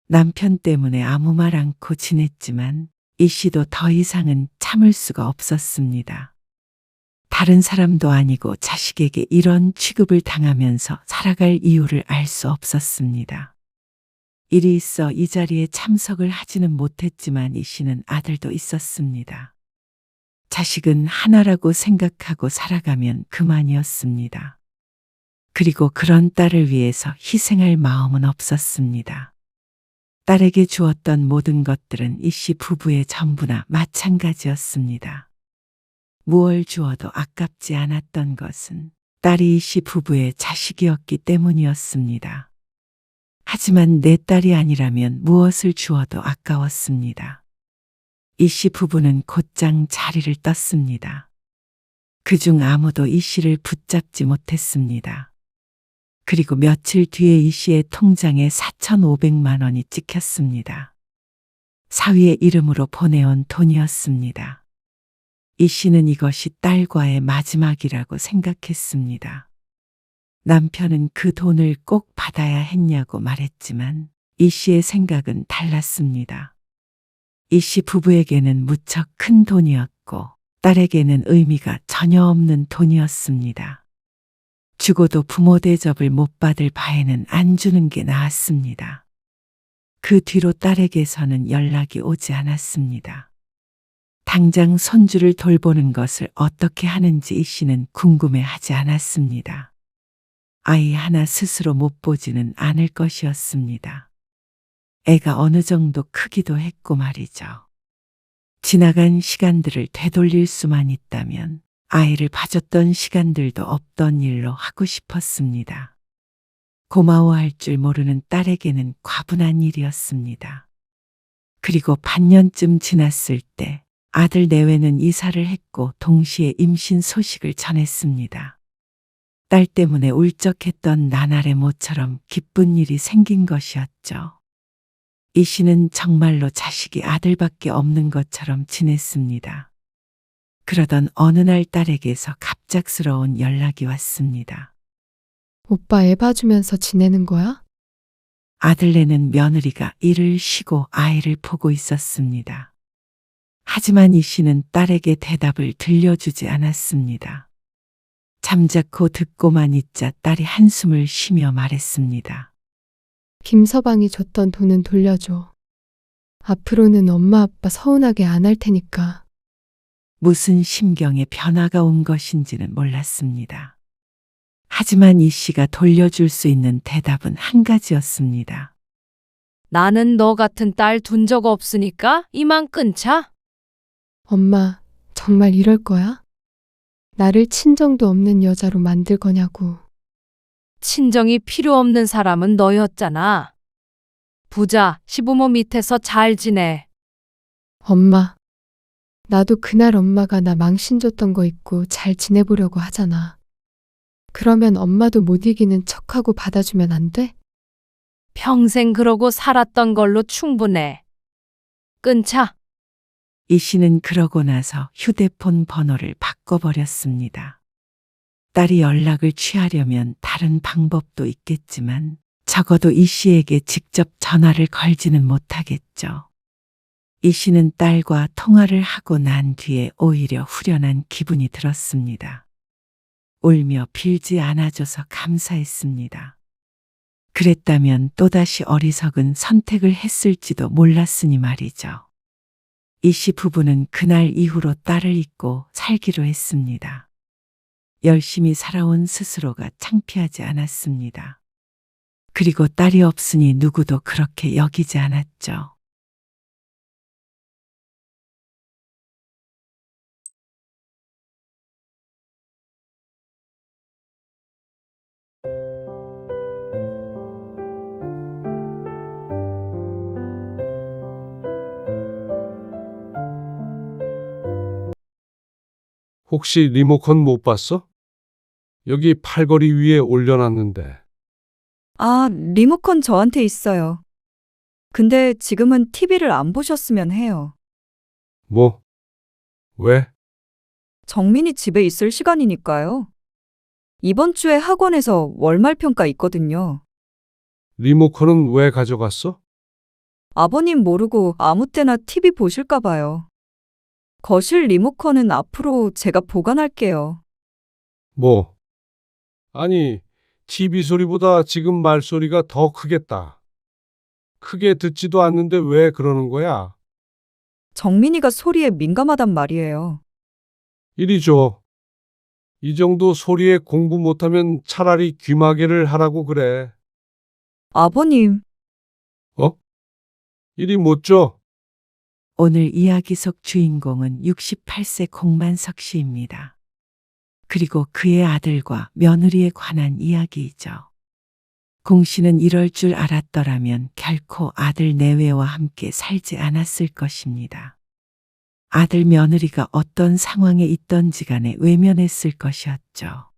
남편 때문에 아무 말 않고 지냈지만 이 씨도 더 이상은 참을 수가 없었습니다. 다른 사람도 아니고 자식에게 이런 취급을 당하면서 살아갈 이유를 알 수 없었습니다. 일이 있어 이 자리에 참석을 하지는 못했지만 이 씨는 아들도 있었습니다. 자식은 하나라고 생각하고 살아가면 그만이었습니다. 그리고 그런 딸을 위해서 희생할 마음은 없었습니다. 딸에게 주었던 모든 것들은 이 씨 부부의 전부나 마찬가지였습니다. 무얼 주어도 아깝지 않았던 것은 딸이 이 씨 부부의 자식이었기 때문이었습니다. 하지만 내 딸이 아니라면 무엇을 주어도 아까웠습니다. 이 씨 부부는 곧장 자리를 떴습니다. 그중 아무도 이 씨를 붙잡지 못했습니다. 그리고 며칠 뒤에 이 씨의 통장에 4,500만 원이 찍혔습니다. 사위의 이름으로 보내온 돈이었습니다. 이 씨는 이것이 딸과의 마지막이라고 생각했습니다. 남편은 그 돈을 꼭 받아야 했냐고 말했지만 이 씨의 생각은 달랐습니다. 이 씨 부부에게는 무척 큰 돈이었고 딸에게는 의미가 전혀 없는 돈이었습니다. 주고도 부모 대접을 못 받을 바에는 안 주는 게 나았습니다. 그 뒤로 딸에게서는 연락이 오지 않았습니다. 당장 손주를 돌보는 것을 어떻게 하는지 이 씨는 궁금해하지 않았습니다. 아이 하나 스스로 못 보지는 않을 것이었습니다. 애가 어느 정도 크기도 했고 말이죠. 지나간 시간들을 되돌릴 수만 있다면 아이를 봐줬던 시간들도 없던 일로 하고 싶었습니다. 고마워할 줄 모르는 딸에게는 과분한 일이었습니다. 그리고 반년쯤 지났을 때 아들 내외는 이사를 했고 동시에 임신 소식을 전했습니다. 딸 때문에 울적했던 나날의 모처럼 기쁜 일이 생긴 것이었죠. 이 씨는 정말로 자식이 아들밖에 없는 것처럼 지냈습니다. 그러던 어느 날 딸에게서 갑작스러운 연락이 왔습니다. 오빠 애 봐주면서 지내는 거야? 아들네는 며느리가 일을 쉬고 아이를 보고 있었습니다. 하지만 이 씨는 딸에게 대답을 들려주지 않았습니다. 잠자코 듣고만 있자 딸이 한숨을 쉬며 말했습니다. 김서방이 줬던 돈은 돌려줘. 앞으로는 엄마 아빠 서운하게 안 할 테니까. 무슨 심경에 변화가 온 것인지는 몰랐습니다. 하지만 이 씨가 돌려줄 수 있는 대답은 한 가지였습니다. 나는 너 같은 딸 둔 적 없으니까 이만 끊자. 엄마, 정말 이럴 거야? 나를 친정도 없는 여자로 만들 거냐고. 친정이 필요 없는 사람은 너였잖아. 부자, 시부모 밑에서 잘 지내. 엄마, 나도 그날 엄마가 나 망신 줬던 거 잊고 잘 지내보려고 하잖아. 그러면 엄마도 못 이기는 척하고 받아주면 안 돼? 평생 그러고 살았던 걸로 충분해. 끊자. 이 씨는 그러고 나서 휴대폰 번호를 바꿔버렸습니다. 딸이 연락을 취하려면 다른 방법도 있겠지만 적어도 이 씨에게 직접 전화를 걸지는 못하겠죠. 이 씨는 딸과 통화를 하고 난 뒤에 오히려 후련한 기분이 들었습니다. 울며 빌지 않아줘서 감사했습니다. 그랬다면 또다시 어리석은 선택을 했을지도 몰랐으니 말이죠. 이 씨 부부는 그날 이후로 딸을 잊고 살기로 했습니다. 열심히 살아온 스스로가 창피하지 않았습니다. 그리고 딸이 없으니 누구도 그렇게 여기지 않았죠. 혹시 리모컨 못 봤어? 여기 팔걸이 위에 올려놨는데. 아, 리모컨 저한테 있어요. 근데 지금은 TV를 안 보셨으면 해요. 뭐? 왜? 정민이 집에 있을 시간이니까요. 이번 주에 학원에서 월말 평가 있거든요. 리모컨은 왜 가져갔어? 아버님 모르고 아무 때나 TV 보실까 봐요. 거실 리모컨은 앞으로 제가 보관할게요. 뭐? 아니, TV 소리보다 지금 말소리가 더 크겠다. 크게 듣지도 않는데 왜 그러는 거야? 정민이가 소리에 민감하단 말이에요. 이리 줘. 이 정도 소리에 공부 못하면 차라리 귀마개를 하라고 그래. 아버님, 이리 못 줘. 오늘 이야기 속 주인공은 68세 공만석 씨입니다. 그리고 그의 아들과 며느리에 관한 이야기이죠. 공 씨는 이럴 줄 알았더라면 결코 아들 내외와 함께 살지 않았을 것입니다. 아들 며느리가 어떤 상황에 있던지 간에 외면했을 것이었죠.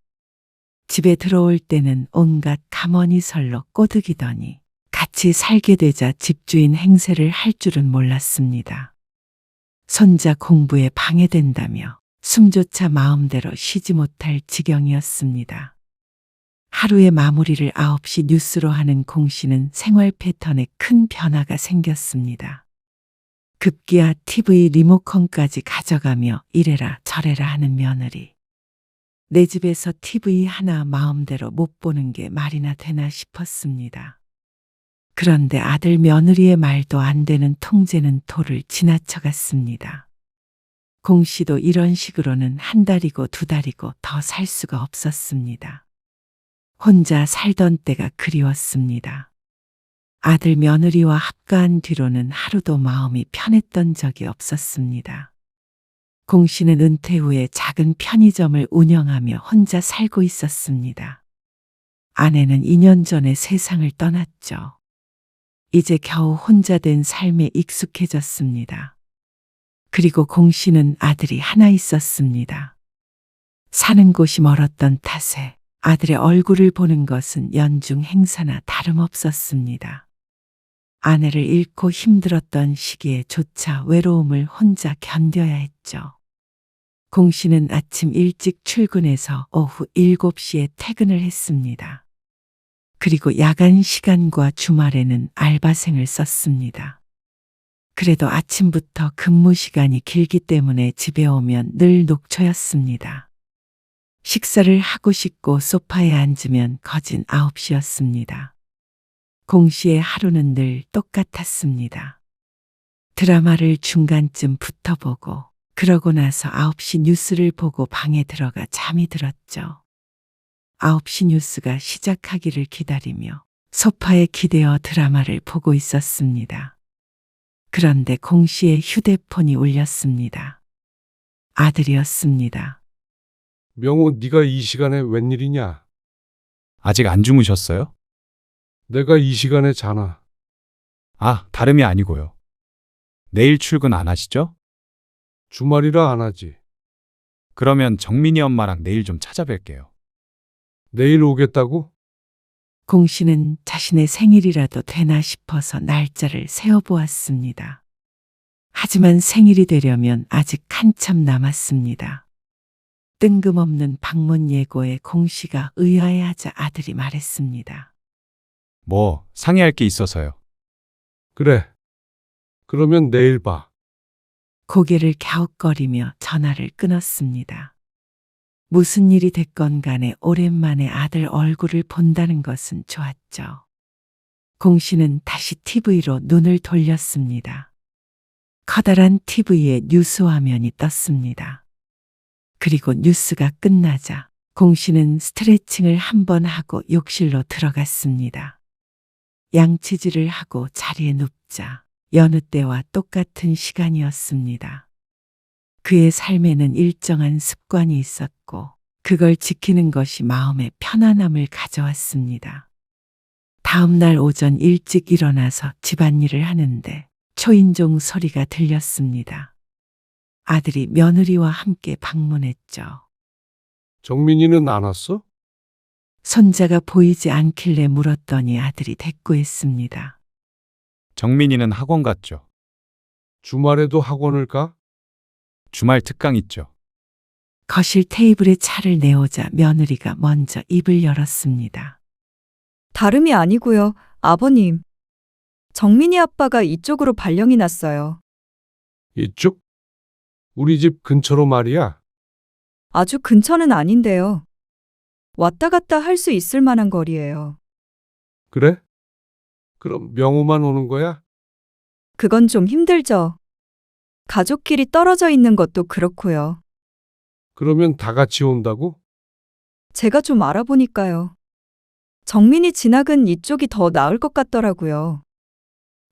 집에 들어올 때는 온갖 가머니설로 꼬드기더니 같이 살게 되자 집주인 행세를 할 줄은 몰랐습니다. 손자 공부에 방해된다며 숨조차 마음대로 쉬지 못할 지경이었습니다. 하루의 마무리를 9시 뉴스로 하는 공 씨는 생활 패턴에 큰 변화가 생겼습니다. 급기야 TV 리모컨까지 가져가며 이래라 저래라 하는 며느리. 내 집에서 TV 하나 마음대로 못 보는 게 말이나 되나 싶었습니다. 그런데 아들 며느리의 말도 안 되는 통제는 도를 지나쳐갔습니다. 공 씨도 이런 식으로는 한 달이고 두 달이고 더 살 수가 없었습니다. 혼자 살던 때가 그리웠습니다. 아들 며느리와 합가한 뒤로는 하루도 마음이 편했던 적이 없었습니다. 공 씨는 은퇴 후에 작은 편의점을 운영하며 혼자 살고 있었습니다. 아내는 2년 전에 세상을 떠났죠. 이제 겨우 혼자 된 삶에 익숙해졌습니다. 그리고 공 씨는 아들이 하나 있었습니다. 사는 곳이 멀었던 탓에 아들의 얼굴을 보는 것은 연중 행사나 다름없었습니다. 아내를 잃고 힘들었던 시기에조차 외로움을 혼자 견뎌야 했죠. 공 씨는 아침 일찍 출근해서 오후 7시에 퇴근을 했습니다. 그리고 야간 시간과 주말에는 알바생을 썼습니다. 그래도 아침부터 근무 시간이 길기 때문에 집에 오면 늘 녹초였습니다. 식사를 하고 싶고 소파에 앉으면 거진 9시였습니다. 공 씨의 하루는 늘 똑같았습니다. 드라마를 중간쯤 붙어보고 그러고 나서 9시 뉴스를 보고 방에 들어가 잠이 들었죠. 9시 뉴스가 시작하기를 기다리며 소파에 기대어 드라마를 보고 있었습니다. 그런데 공 씨의 휴대폰이 울렸습니다. 아들이었습니다. 명호, 네가 이 시간에 웬일이냐? 아직 안 주무셨어요? 내가 이 시간에 자나? 아, 다름이 아니고요. 내일 출근 안 하시죠? 주말이라 안 하지. 그러면 정민이 엄마랑 내일 좀 찾아뵐게요. 내일 오겠다고? 공 씨는 자신의 생일이라도 되나 싶어서 날짜를 세어보았습니다. 하지만 생일이 되려면 아직 한참 남았습니다. 뜬금없는 방문 예고에 공 씨가 의아해하자 아들이 말했습니다. 뭐, 상의할 게 있어서요. 그래. 그러면 내일 봐. 고개를 갸웃거리며 전화를 끊었습니다. 무슨 일이 됐건 간에 오랜만에 아들 얼굴을 본다는 것은 좋았죠. 공 씨는 다시 TV로 눈을 돌렸습니다. 커다란 TV에 뉴스 화면이 떴습니다. 그리고 뉴스가 끝나자 공 씨는 스트레칭을 한번 하고 욕실로 들어갔습니다. 양치질을 하고 자리에 눕자 여느 때와 똑같은 시간이었습니다. 그의 삶에는 일정한 습관이 있었고 그걸 지키는 것이 마음의 편안함을 가져왔습니다. 다음 날 오전 일찍 일어나서 집안일을 하는데 초인종 소리가 들렸습니다. 아들이 며느리와 함께 방문했죠. 정민이는 안 왔어? 손자가 보이지 않길래 물었더니 아들이 대꾸했습니다. 정민이는 학원 갔죠. 주말에도 학원을 가? 주말 특강 있죠. 거실 테이블에 차를 내오자 며느리가 먼저 입을 열었습니다. 다름이 아니고요. 아버님. 정민이 아빠가 이쪽으로 발령이 났어요. 이쪽? 우리 집 근처로 말이야. 아주 근처는 아닌데요. 왔다 갔다 할 수 있을 만한 거리예요. 그래? 그럼 명호만 오는 거야? 그건 좀 힘들죠. 가족끼리 떨어져 있는 것도 그렇고요. 그러면 다 같이 온다고? 제가 좀 알아보니까요. 정민이 진학은 이쪽이 더 나을 것 같더라고요.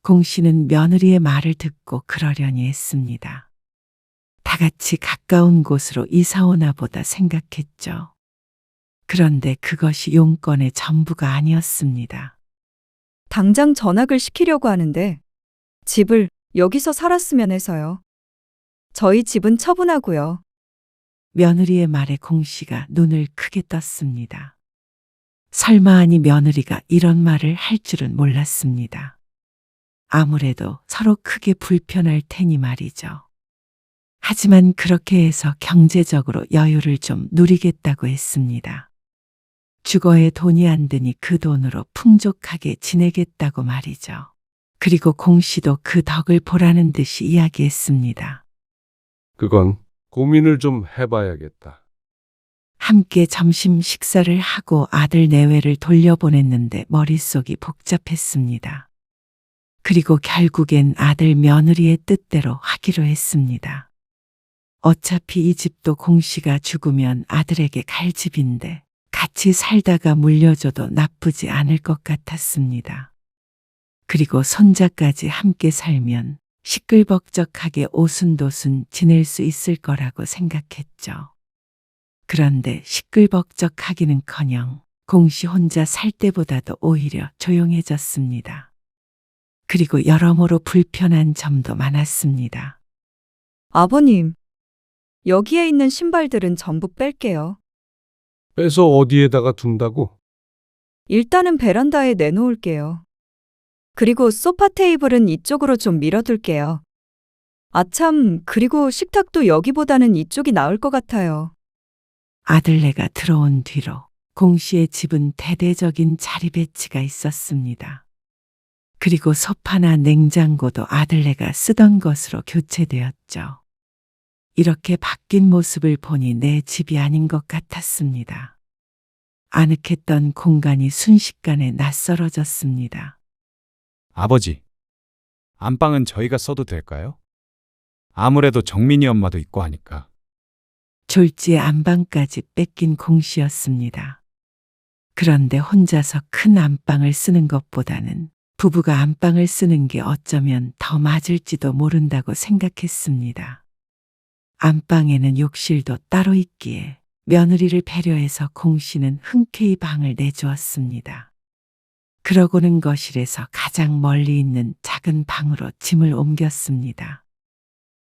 공 씨는 며느리의 말을 듣고 그러려니 했습니다. 다 같이 가까운 곳으로 이사 오나 보다 생각했죠. 그런데 그것이 용건의 전부가 아니었습니다. 당장 전학을 시키려고 하는데 집을 여기서 살았으면 해서요. 저희 집은 처분하고요. 며느리의 말에 공 씨가 눈을 크게 떴습니다. 설마 하니 며느리가 이런 말을 할 줄은 몰랐습니다. 아무래도 서로 크게 불편할 테니 말이죠. 하지만 그렇게 해서 경제적으로 여유를 좀 누리겠다고 했습니다. 주거에 돈이 안 드니 그 돈으로 풍족하게 지내겠다고 말이죠. 그리고 공 씨도 그 덕을 보라는 듯이 이야기했습니다. 그건 고민을 좀 해봐야겠다. 함께 점심 식사를 하고 아들 내외를 돌려보냈는데 머릿속이 복잡했습니다. 그리고 결국엔 아들 며느리의 뜻대로 하기로 했습니다. 어차피 이 집도 공 씨가 죽으면 아들에게 갈 집인데 같이 살다가 물려줘도 나쁘지 않을 것 같았습니다. 그리고 손자까지 함께 살면 시끌벅적하게 오순도순 지낼 수 있을 거라고 생각했죠. 그런데 시끌벅적하기는커녕 공 씨 혼자 살 때보다도 오히려 조용해졌습니다. 그리고 여러모로 불편한 점도 많았습니다. 아버님, 여기에 있는 신발들은 전부 뺄게요. 빼서 어디에다가 둔다고? 일단은 베란다에 내놓을게요. 그리고 소파 테이블은 이쪽으로 좀 밀어둘게요. 아참, 그리고 식탁도 여기보다는 이쪽이 나을 것 같아요. 아들네가 들어온 뒤로 공 씨의 집은 대대적인 자리 배치가 있었습니다. 그리고 소파나 냉장고도 아들네가 쓰던 것으로 교체되었죠. 이렇게 바뀐 모습을 보니 내 집이 아닌 것 같았습니다. 아늑했던 공간이 순식간에 낯설어졌습니다. 아버지, 안방은 저희가 써도 될까요? 아무래도 정민이 엄마도 있고 하니까. 졸지에 안방까지 뺏긴 공 씨였습니다. 그런데 혼자서 큰 안방을 쓰는 것보다는 부부가 안방을 쓰는 게 어쩌면 더 맞을지도 모른다고 생각했습니다. 안방에는 욕실도 따로 있기에 며느리를 배려해서 공 씨는 흔쾌히 방을 내주었습니다. 그러고는 거실에서 가장 멀리 있는 작은 방으로 짐을 옮겼습니다.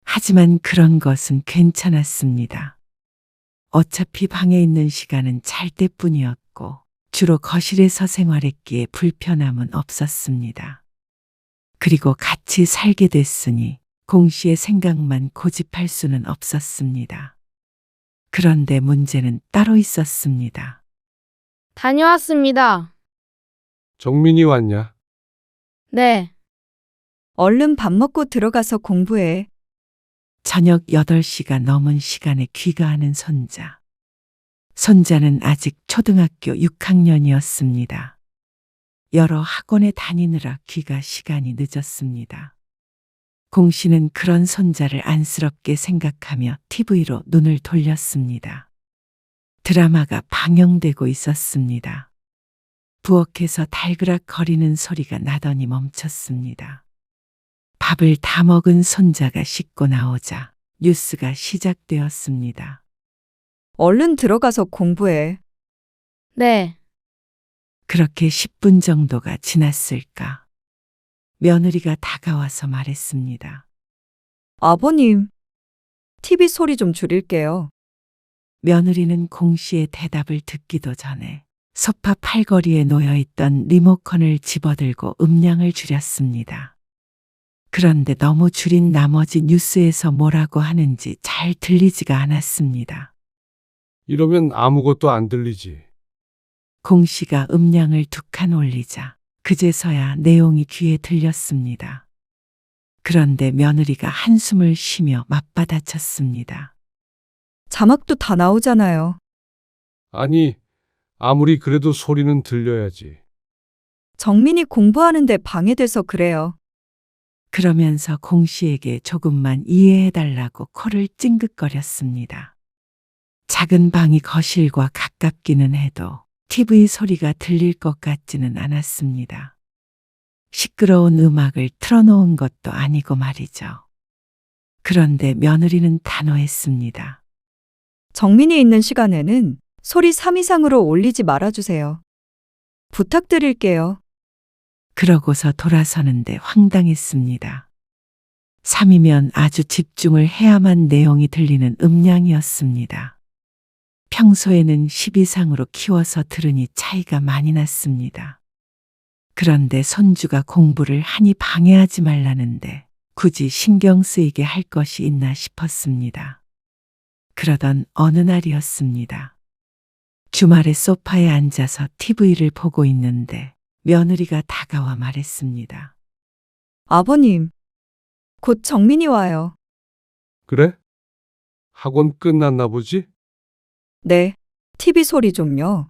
하지만 그런 것은 괜찮았습니다. 어차피 방에 있는 시간은 잘 때뿐이었고 주로 거실에서 생활했기에 불편함은 없었습니다. 그리고 같이 살게 됐으니 공 씨의 생각만 고집할 수는 없었습니다. 그런데 문제는 따로 있었습니다. 다녀왔습니다. 정민이 왔냐? 네. 얼른 밥 먹고 들어가서 공부해. 저녁 8시가 넘은 시간에 귀가하는 손자. 손자는 아직 초등학교 6학년이었습니다. 여러 학원에 다니느라 귀가 시간이 늦었습니다. 공 씨는 그런 손자를 안쓰럽게 생각하며 TV로 눈을 돌렸습니다. 드라마가 방영되고 있었습니다. 부엌에서 달그락거리는 소리가 나더니 멈췄습니다. 밥을 다 먹은 손자가 씻고 나오자 뉴스가 시작되었습니다. 얼른 들어가서 공부해. 네. 그렇게 10분 정도가 지났을까. 며느리가 다가와서 말했습니다. 아버님, TV 소리 좀 줄일게요. 며느리는 공 씨의 대답을 듣기도 전에 소파 팔걸이에 놓여있던 리모컨을 집어들고 음량을 줄였습니다. 그런데 너무 줄인 나머지 뉴스에서 뭐라고 하는지 잘 들리지가 않았습니다. 이러면 아무것도 안 들리지. 공 씨가 음량을 2칸 올리자 그제서야 내용이 귀에 들렸습니다. 그런데 며느리가 한숨을 쉬며 맞받아쳤습니다. 자막도 다 나오잖아요. 아니, 아무리 그래도 소리는 들려야지. 정민이 공부하는데 방해돼서 그래요. 그러면서 공 씨에게 조금만 이해해달라고 코를 찡긋거렸습니다. 작은 방이 거실과 가깝기는 해도 TV 소리가 들릴 것 같지는 않았습니다. 시끄러운 음악을 틀어놓은 것도 아니고 말이죠. 그런데 며느리는 단호했습니다. 정민이 있는 시간에는 소리 3 이상으로 올리지 말아주세요. 부탁드릴게요. 그러고서 돌아서는데 황당했습니다. 3이면 아주 집중을 해야만 내용이 들리는 음량이었습니다. 평소에는 10 이상으로 키워서 들으니 차이가 많이 났습니다. 그런데 손주가 공부를 하니 방해하지 말라는데 굳이 신경 쓰이게 할 것이 있나 싶었습니다. 그러던 어느 날이었습니다. 주말에 소파에 앉아서 TV를 보고 있는데 며느리가 다가와 말했습니다. 아버님, 곧 정민이 와요. 그래? 학원 끝났나 보지? 네, TV 소리 좀요.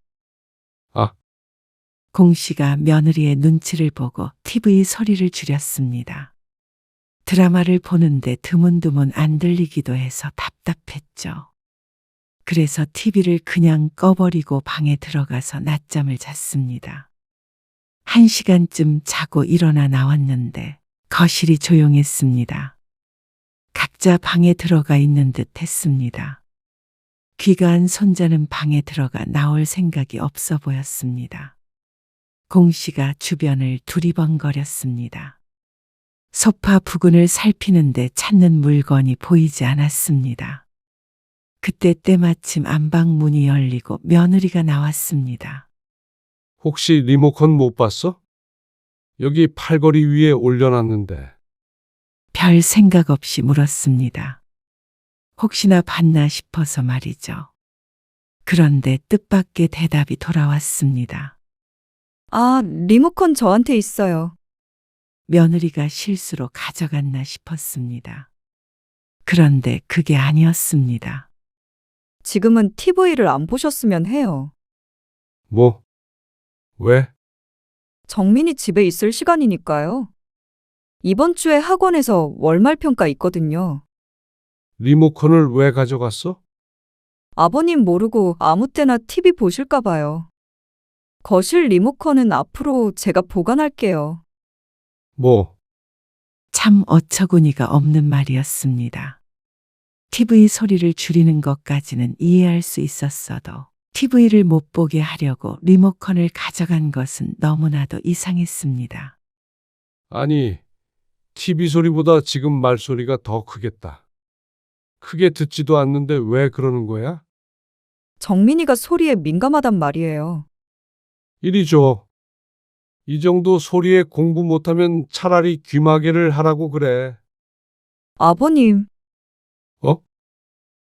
공 씨가 며느리의 눈치를 보고 TV 소리를 줄였습니다. 드라마를 보는데 드문드문 안 들리기도 해서 답답했죠. 그래서 TV를 그냥 꺼버리고 방에 들어가서 낮잠을 잤습니다. 1시간쯤 자고 일어나 나왔는데 거실이 조용했습니다. 각자 방에 들어가 있는 듯 했습니다. 귀가한 손자는 방에 들어가 나올 생각이 없어 보였습니다. 공 씨가 주변을 두리번거렸습니다. 소파 부근을 살피는데 찾는 물건이 보이지 않았습니다. 그때 때마침 안방 문이 열리고 며느리가 나왔습니다. 혹시 리모컨 못 봤어? 여기 팔걸이 위에 올려놨는데. 별 생각 없이 물었습니다. 혹시나 봤나 싶어서 말이죠. 그런데 뜻밖의 대답이 돌아왔습니다. 아, 리모컨 저한테 있어요. 며느리가 실수로 가져갔나 싶었습니다. 그런데 그게 아니었습니다. 지금은 TV를 안 보셨으면 해요. 뭐? 왜? 정민이 집에 있을 시간이니까요. 이번 주에 학원에서 월말 평가 있거든요. 리모컨을 왜 가져갔어? 아버님 모르고 아무 때나 TV 보실까 봐요. 거실 리모컨은 앞으로 제가 보관할게요. 뭐? 참 어처구니가 없는 말이었습니다. TV 소리를 줄이는 것까지는 이해할 수 있었어도 TV를 못 보게 하려고 리모컨을 가져간 것은 너무나도 이상했습니다. 아니, TV 소리보다 지금 말소리가 더 크겠다. 크게 듣지도 않는데 왜 그러는 거야? 정민이가 소리에 민감하단 말이에요. 이리 줘. 이 정도 소리에 공부 못하면 차라리 귀마개를 하라고 그래. 아버님, 어?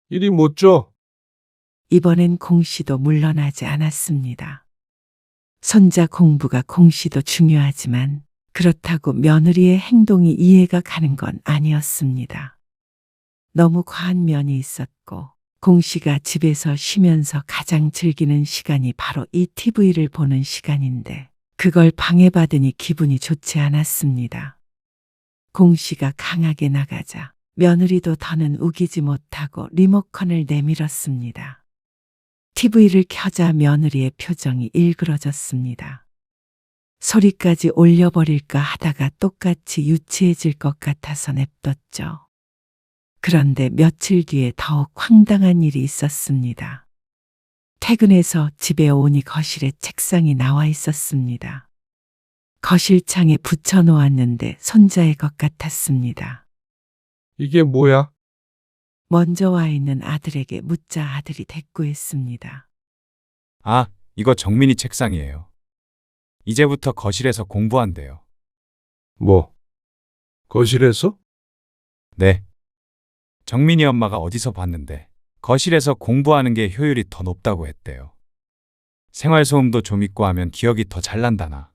이리 못 줘. 이번엔 공씨도 물러나지 않았습니다. 손자 공부가 공씨도 중요하지만 그렇다고 며느리의 행동이 이해가 가는 건 아니었습니다. 너무 과한 면이 있었고 공씨가 집에서 쉬면서 가장 즐기는 시간이 바로 이 TV를 보는 시간인데 그걸 방해받으니 기분이 좋지 않았습니다. 공씨가 강하게 나가자 며느리도 더는 우기지 못하고 리모컨을 내밀었습니다. TV를 켜자 며느리의 표정이 일그러졌습니다. 소리까지 올려버릴까 하다가 똑같이 유치해질 것 같아서 냅뒀죠. 그런데 며칠 뒤에 더욱 황당한 일이 있었습니다. 퇴근해서 집에 오니 거실에 책상이 나와 있었습니다. 거실창에 붙여놓았는데 손자의 것 같았습니다. 이게 뭐야? 먼저 와 있는 아들에게 묻자 아들이 대꾸했습니다. 아, 이거 정민이 책상이에요. 이제부터 거실에서 공부한대요. 뭐? 거실에서? 네. 정민이 엄마가 어디서 봤는데 거실에서 공부하는 게 효율이 더 높다고 했대요. 생활소음도 좀 있고 하면 기억이 더 잘 난다나.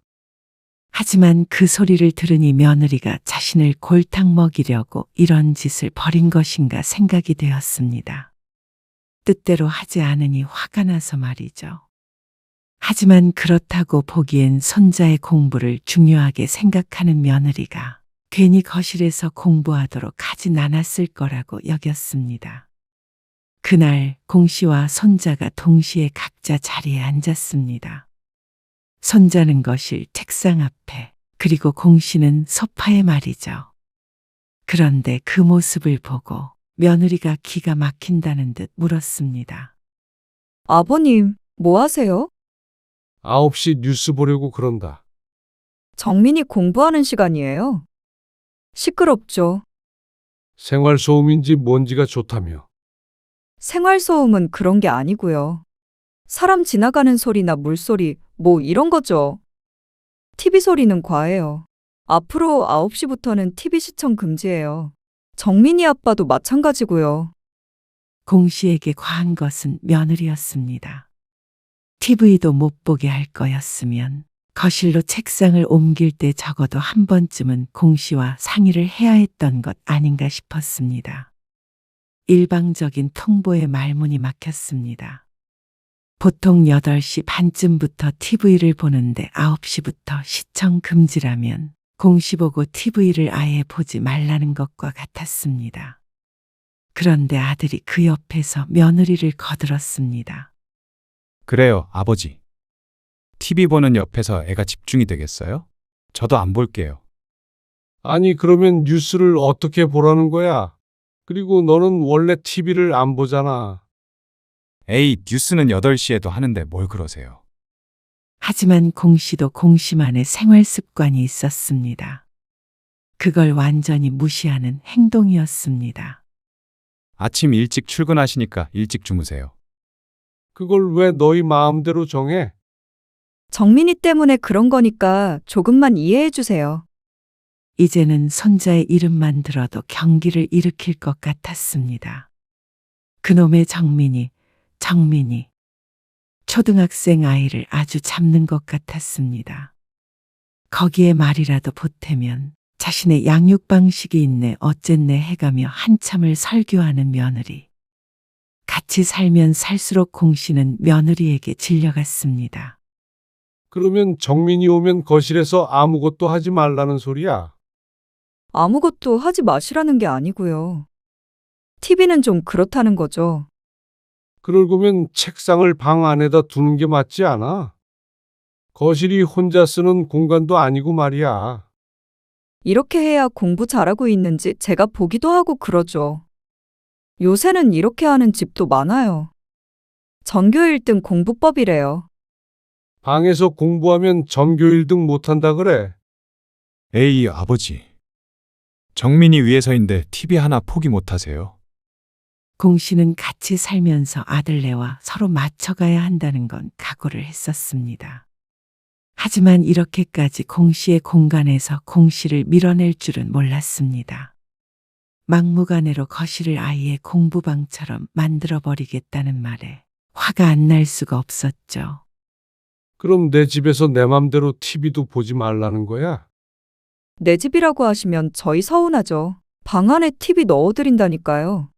하지만 그 소리를 들으니 며느리가 자신을 골탕 먹이려고 이런 짓을 벌인 것인가 생각이 되었습니다. 뜻대로 하지 않으니 화가 나서 말이죠. 하지만 그렇다고 보기엔 손자의 공부를 중요하게 생각하는 며느리가 괜히 거실에서 공부하도록 하진 않았을 거라고 여겼습니다. 그날 공씨와 손자가 동시에 각자 자리에 앉았습니다. 손자는 거실 책상 앞에, 그리고 공씨는 소파에 말이죠. 그런데 그 모습을 보고 며느리가 기가 막힌다는 듯 물었습니다. 아버님, 뭐 하세요? 9시 뉴스 보려고 그런다. 정민이 공부하는 시간이에요. 시끄럽죠. 생활소음인지 뭔지가 좋다며. 생활소음은 그런 게 아니고요. 사람 지나가는 소리나 물소리, 뭐 이런 거죠. TV 소리는 과해요. 앞으로 9시부터는 TV 시청 금지예요. 정민이 아빠도 마찬가지고요. 공씨에게 과한 것은 며느리였습니다. TV도 못 보게 할 거였으면 거실로 책상을 옮길 때 적어도 한 번쯤은 공씨와 상의를 해야 했던 것 아닌가 싶었습니다. 일방적인 통보에 말문이 막혔습니다. 보통 8시 반쯤부터 TV를 보는데 9시부터 시청 금지라면 공시 보고 TV를 아예 보지 말라는 것과 같았습니다. 그런데 아들이 그 옆에서 며느리를 거들었습니다. 그래요, 아버지. TV 보는 옆에서 애가 집중이 되겠어요? 저도 안 볼게요. 아니, 그러면 뉴스를 어떻게 보라는 거야? 그리고 너는 원래 TV를 안 보잖아. 에이, 뉴스는 8시에도 하는데 뭘 그러세요? 하지만 공씨도 공씨만의 생활 습관이 있었습니다. 그걸 완전히 무시하는 행동이었습니다. 아침 일찍 출근하시니까 일찍 주무세요. 그걸 왜 너희 마음대로 정해? 정민이 때문에 그런 거니까 조금만 이해해 주세요. 이제는 손자의 이름만 들어도 경기를 일으킬 것 같았습니다. 그놈의 정민이. 초등학생 아이를 아주 잡는 것 같았습니다. 거기에 말이라도 보태면 자신의 양육 방식이 있네 어쨌네 해가며 한참을 설교하는 며느리. 같이 살면 살수록 공 씨는 며느리에게 질려갔습니다. 그러면 정민이 오면 거실에서 아무것도 하지 말라는 소리야. 아무것도 하지 마시라는 게 아니고요. TV는 좀 그렇다는 거죠. 그럴 거면 책상을 방 안에다 두는 게 맞지 않아? 거실이 혼자 쓰는 공간도 아니고 말이야. 이렇게 해야 공부 잘하고 있는지 제가 보기도 하고 그러죠. 요새는 이렇게 하는 집도 많아요. 전교 1등 공부법이래요. 방에서 공부하면 전교 1등 못한다 그래. 에이, 아버지. 정민이 위해서인데 TV 하나 포기 못 하세요? 공 씨는 같이 살면서 아들네와 서로 맞춰가야 한다는 건 각오를 했었습니다. 하지만 이렇게까지 공 씨의 공간에서 공 씨를 밀어낼 줄은 몰랐습니다. 막무가내로 거실을 아이의 공부방처럼 만들어버리겠다는 말에 화가 안 날 수가 없었죠. 그럼 내 집에서 내 맘대로 TV도 보지 말라는 거야? 내 집이라고 하시면 저희 서운하죠. 방 안에 TV 넣어드린다니까요.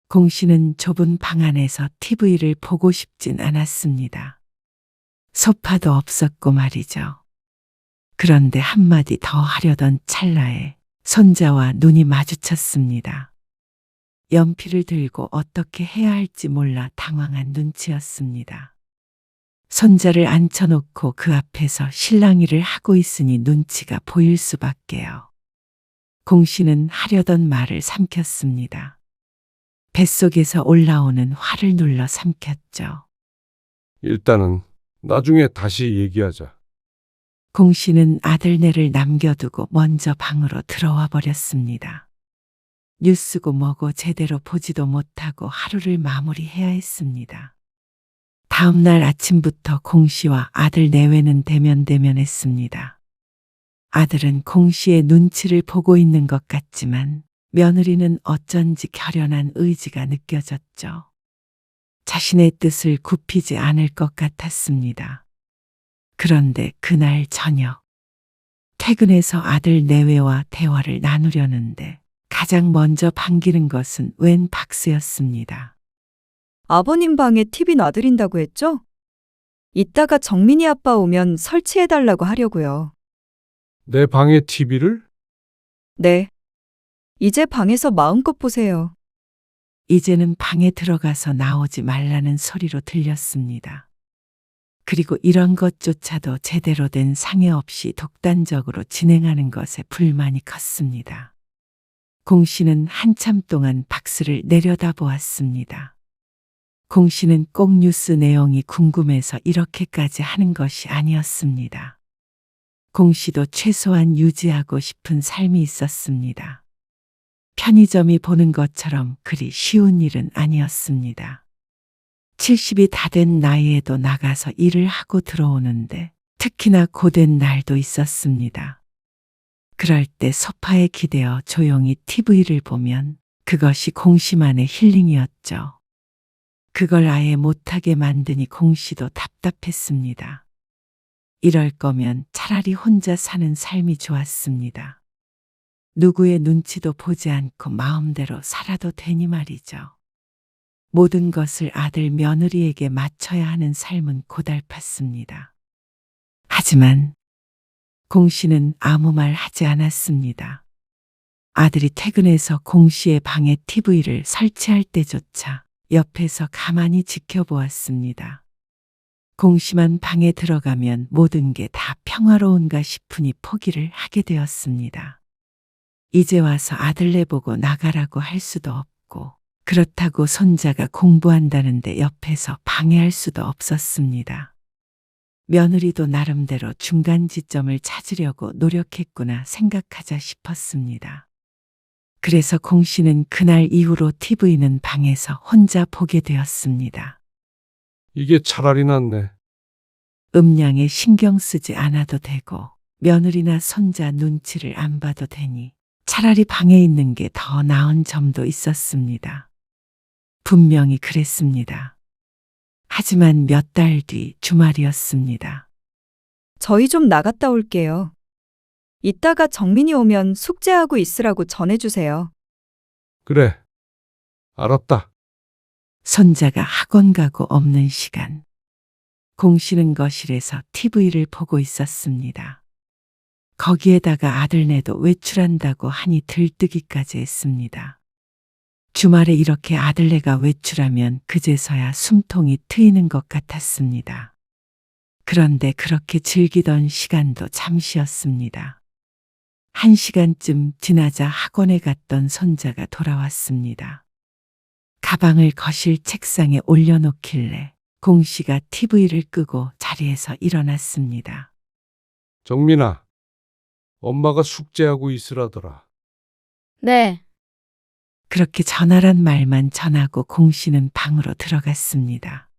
공 씨는 좁은 방 안에서 TV를 보고 싶진 않았습니다. 소파도 없었고 말이죠. 그런데 한마디 더 하려던 찰나에 손자와 눈이 마주쳤습니다. 연필을 들고 어떻게 해야 할지 몰라 당황한 눈치였습니다. 손자를 앉혀놓고 그 앞에서 실랑이를 하고 있으니 눈치가 보일 수밖에요. 공 씨는 하려던 말을 삼켰습니다. 뱃속에서 올라오는 화를 눌러 삼켰죠. 일단은 나중에 다시 얘기하자. 공 씨는 아들네를 남겨두고 먼저 방으로 들어와 버렸습니다. 뉴스고 뭐고 제대로 보지도 못하고 하루를 마무리해야 했습니다. 다음 날 아침부터 공 씨와 아들 내외는 대면했습니다. 아들은 공 씨의 눈치를 보고 있는 것 같지만 며느리는 어쩐지 결연한 의지가 느껴졌죠. 자신의 뜻을 굽히지 않을 것 같았습니다. 그런데 그날 저녁, 퇴근해서 아들 내외와 대화를 나누려는데 가장 먼저 반기는 것은 웬 박스였습니다. 아버님 방에 TV 놔드린다고 했죠? 이따가 정민이 아빠 오면 설치해달라고 하려고요. 내 방에 TV를? 네. 이제 방에서 마음껏 보세요. 이제는 방에 들어가서 나오지 말라는 소리로 들렸습니다. 그리고 이런 것조차도 제대로 된 상의 없이 독단적으로 진행하는 것에 불만이 컸습니다. 공 씨는 한참 동안 박스를 내려다보았습니다. 공 씨는 꼭 뉴스 내용이 궁금해서 이렇게까지 하는 것이 아니었습니다. 공 씨도 최소한 유지하고 싶은 삶이 있었습니다. 편의점이 보는 것처럼 그리 쉬운 일은 아니었습니다. 70이 다 된 나이에도 나가서 일을 하고 들어오는데 특히나 고된 날도 있었습니다. 그럴 때 소파에 기대어 조용히 TV를 보면 그것이 공 씨만의 힐링이었죠. 그걸 아예 못하게 만드니 공 씨도 답답했습니다. 이럴 거면 차라리 혼자 사는 삶이 좋았습니다. 누구의 눈치도 보지 않고 마음대로 살아도 되니 말이죠. 모든 것을 아들 며느리에게 맞춰야 하는 삶은 고달팠습니다. 하지만 공 씨는 아무 말 하지 않았습니다. 아들이 퇴근해서 공 씨의 방에 TV를 설치할 때조차 옆에서 가만히 지켜보았습니다. 공 씨만 방에 들어가면 모든 게 다 평화로운가 싶으니 포기를 하게 되었습니다. 이제 와서 아들네 보고 나가라고 할 수도 없고 그렇다고 손자가 공부한다는데 옆에서 방해할 수도 없었습니다. 며느리도 나름대로 중간 지점을 찾으려고 노력했구나 생각하자 싶었습니다. 그래서 공 씨는 그날 이후로 TV는 방에서 혼자 보게 되었습니다. 이게 차라리 낫네. 음량에 신경 쓰지 않아도 되고 며느리나 손자 눈치를 안 봐도 되니 차라리 방에 있는 게 더 나은 점도 있었습니다. 분명히 그랬습니다. 하지만 몇 달 뒤 주말이었습니다. 저희 좀 나갔다 올게요. 이따가 정민이 오면 숙제하고 있으라고 전해주세요. 그래. 알았다. 손자가 학원 가고 없는 시간. 공 씨는 거실에서 TV를 보고 있었습니다. 거기에다가 아들네도 외출한다고 하니 들뜨기까지 했습니다. 주말에 이렇게 아들네가 외출하면 그제서야 숨통이 트이는 것 같았습니다. 그런데 그렇게 즐기던 시간도 잠시였습니다. 1시간쯤 지나자 학원에 갔던 손자가 돌아왔습니다. 가방을 거실 책상에 올려놓길래 공 씨가 TV를 끄고 자리에서 일어났습니다. 정민아, 엄마가 숙제하고 있으라더라. 네. 그렇게 전하란 말만 전하고 공 씨는 방으로 들어갔습니다.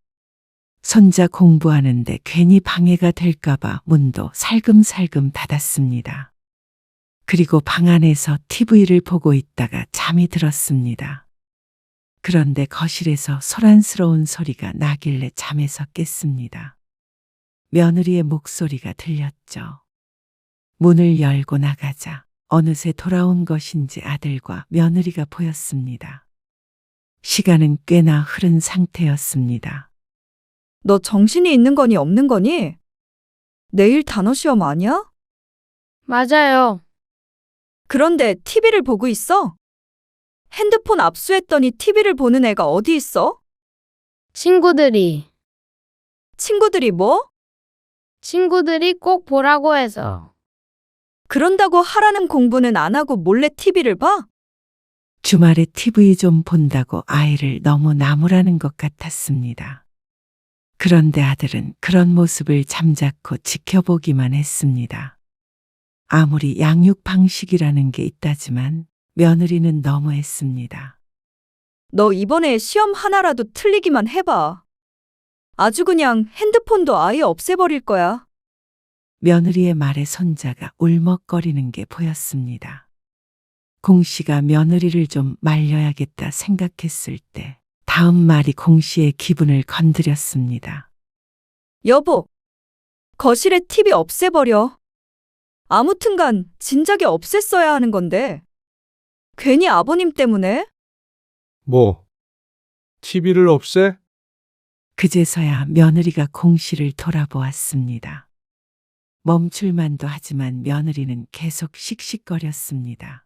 손자 공부하는데 괜히 방해가 될까봐 문도 살금살금 닫았습니다. 그리고 방 안에서 TV를 보고 있다가 잠이 들었습니다. 그런데 거실에서 소란스러운 소리가 나길래 잠에서 깼습니다. 며느리의 목소리가 들렸죠. 문을 열고 나가자 어느새 돌아온 것인지 아들과 며느리가 보였습니다. 시간은 꽤나 흐른 상태였습니다. 너 정신이 있는 거니 없는 거니? 내일 단어 시험 아니야? 맞아요. 그런데 TV를 보고 있어? 핸드폰 압수했더니 TV를 보는 애가 어디 있어? 친구들이 친구들이 꼭 보라고 해서. 그런다고 하라는 공부는 안 하고 몰래 TV를 봐? 주말에 TV 좀 본다고 아이를 너무 나무라는 것 같았습니다. 그런데 아들은 그런 모습을 잠자코 지켜보기만 했습니다. 아무리 양육 방식이라는 게 있다지만 며느리는 너무했습니다. 너 이번에 시험 하나라도 틀리기만 해봐. 아주 그냥 핸드폰도 아예 없애버릴 거야. 며느리의 말에 손자가 울먹거리는 게 보였습니다. 공 씨가 며느리를 좀 말려야겠다 생각했을 때 다음 말이 공 씨의 기분을 건드렸습니다. 여보, 거실에 TV 없애버려. 아무튼간 진작에 없앴어야 하는 건데. 괜히 아버님 때문에? 뭐, TV를 없애? 그제서야 며느리가 공 씨를 돌아보았습니다. 멈출만도 하지만 며느리는 계속 씩씩거렸습니다.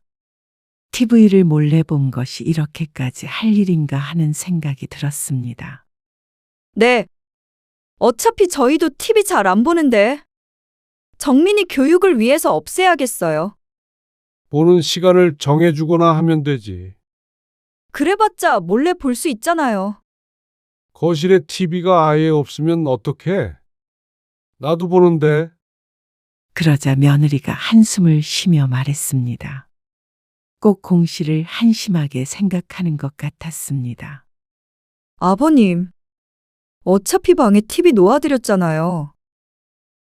TV를 몰래 본 것이 이렇게까지 할 일인가 하는 생각이 들었습니다. 네. 어차피 저희도 TV 잘 안 보는데. 정민이 교육을 위해서 없애야겠어요. 보는 시간을 정해주거나 하면 되지. 그래봤자 몰래 볼 수 있잖아요. 거실에 TV가 아예 없으면 어떡해? 나도 보는데. 그러자 며느리가 한숨을 쉬며 말했습니다. 꼭 공 씨를 한심하게 생각하는 것 같았습니다. 아버님, 어차피 방에 TV 놓아드렸잖아요.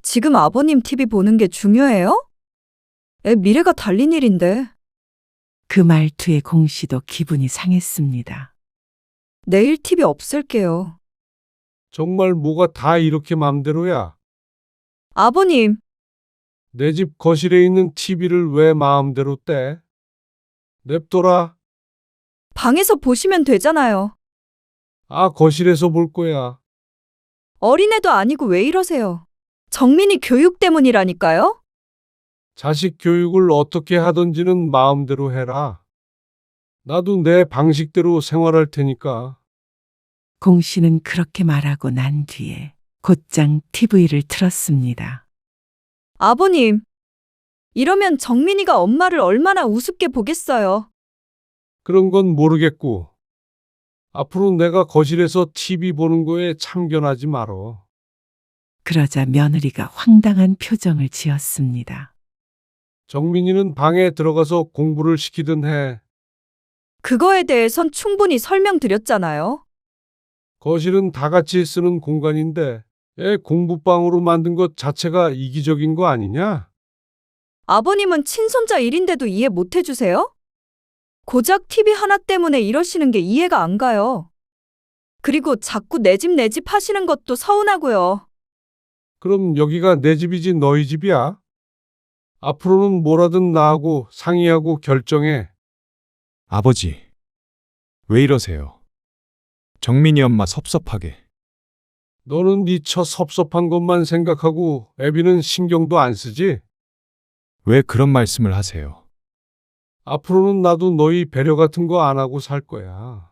지금 아버님 TV 보는 게 중요해요? 애 미래가 달린 일인데. 그 말투에 공 씨도 기분이 상했습니다. 내일 TV 없앨게요. 정말 뭐가 다 이렇게 맘대로야? 아버님, 내 집 거실에 있는 TV를 왜 마음대로 떼? 냅둬라. 방에서 보시면 되잖아요. 아, 거실에서 볼 거야. 어린애도 아니고 왜 이러세요? 정민이 교육 때문이라니까요? 자식 교육을 어떻게 하든지는 마음대로 해라. 나도 내 방식대로 생활할 테니까. 공 씨는 그렇게 말하고 난 뒤에 곧장 TV를 틀었습니다. 아버님, 이러면 정민이가 엄마를 얼마나 우습게 보겠어요. 그런 건 모르겠고. 앞으로 내가 거실에서 TV 보는 거에 참견하지 말어. 그러자 며느리가 황당한 표정을 지었습니다. 정민이는 방에 들어가서 공부를 시키든 해. 그거에 대해선 충분히 설명드렸잖아요. 거실은 다 같이 쓰는 공간인데 애 공부방으로 만든 것 자체가 이기적인 거 아니냐? 아버님은 친손자 일인데도 이해 못 해주세요? 고작 TV 하나 때문에 이러시는 게 이해가 안 가요. 그리고 자꾸 내 집 하시는 것도 서운하고요. 그럼 여기가 내 집이지 너희 집이야? 앞으로는 뭐라든 나하고 상의하고 결정해. 아버지, 왜 이러세요? 정민이 엄마 섭섭하게. 너는 네 처 섭섭한 것만 생각하고 애비는 신경도 안 쓰지? 왜 그런 말씀을 하세요? 앞으로는 나도 너희 배려 같은 거 안 하고 살 거야.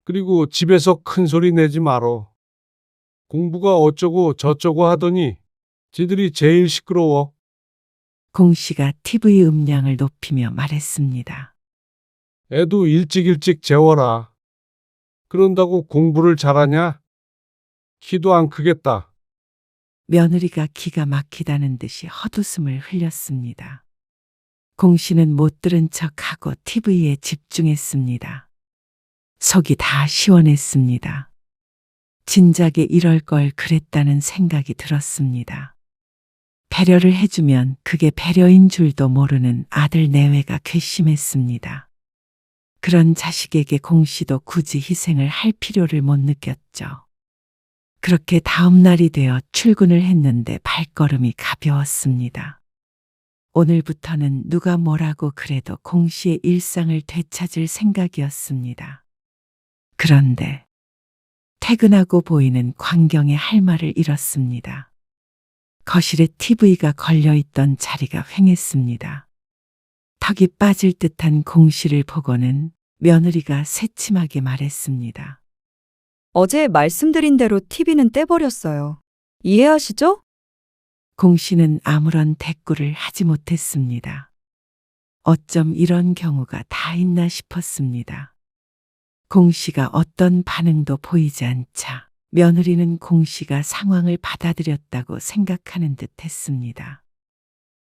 그리고 집에서 큰 소리 내지 말어. 공부가 어쩌고 저쩌고 하더니 지들이 제일 시끄러워. 공 씨가 TV 음량을 높이며 말했습니다. 애도 일찍 재워라. 그런다고 공부를 잘하냐? 키도 안 크겠다. 며느리가 기가 막히다는 듯이 헛웃음을 흘렸습니다. 공 씨는 못 들은 척하고 TV에 집중했습니다. 속이 다 시원했습니다. 진작에 이럴 걸 그랬다는 생각이 들었습니다. 배려를 해주면 그게 배려인 줄도 모르는 아들 내외가 괘씸했습니다. 그런 자식에게 공 씨도 굳이 희생을 할 필요를 못 느꼈죠. 그렇게 다음 날이 되어 출근을 했는데 발걸음이 가벼웠습니다. 오늘부터는 누가 뭐라고 그래도 공 씨의 일상을 되찾을 생각이었습니다. 그런데 퇴근하고 보이는 광경에 할 말을 잃었습니다. 거실에 TV가 걸려있던 자리가 휑했습니다. 턱이 빠질 듯한 공 씨를 보고는 며느리가 새침하게 말했습니다. 어제 말씀드린 대로 TV는 떼버렸어요. 이해하시죠? 공 씨는 아무런 대꾸를 하지 못했습니다. 어쩜 이런 경우가 다 있나 싶었습니다. 공 씨가 어떤 반응도 보이지 않자 며느리는 공 씨가 상황을 받아들였다고 생각하는 듯 했습니다.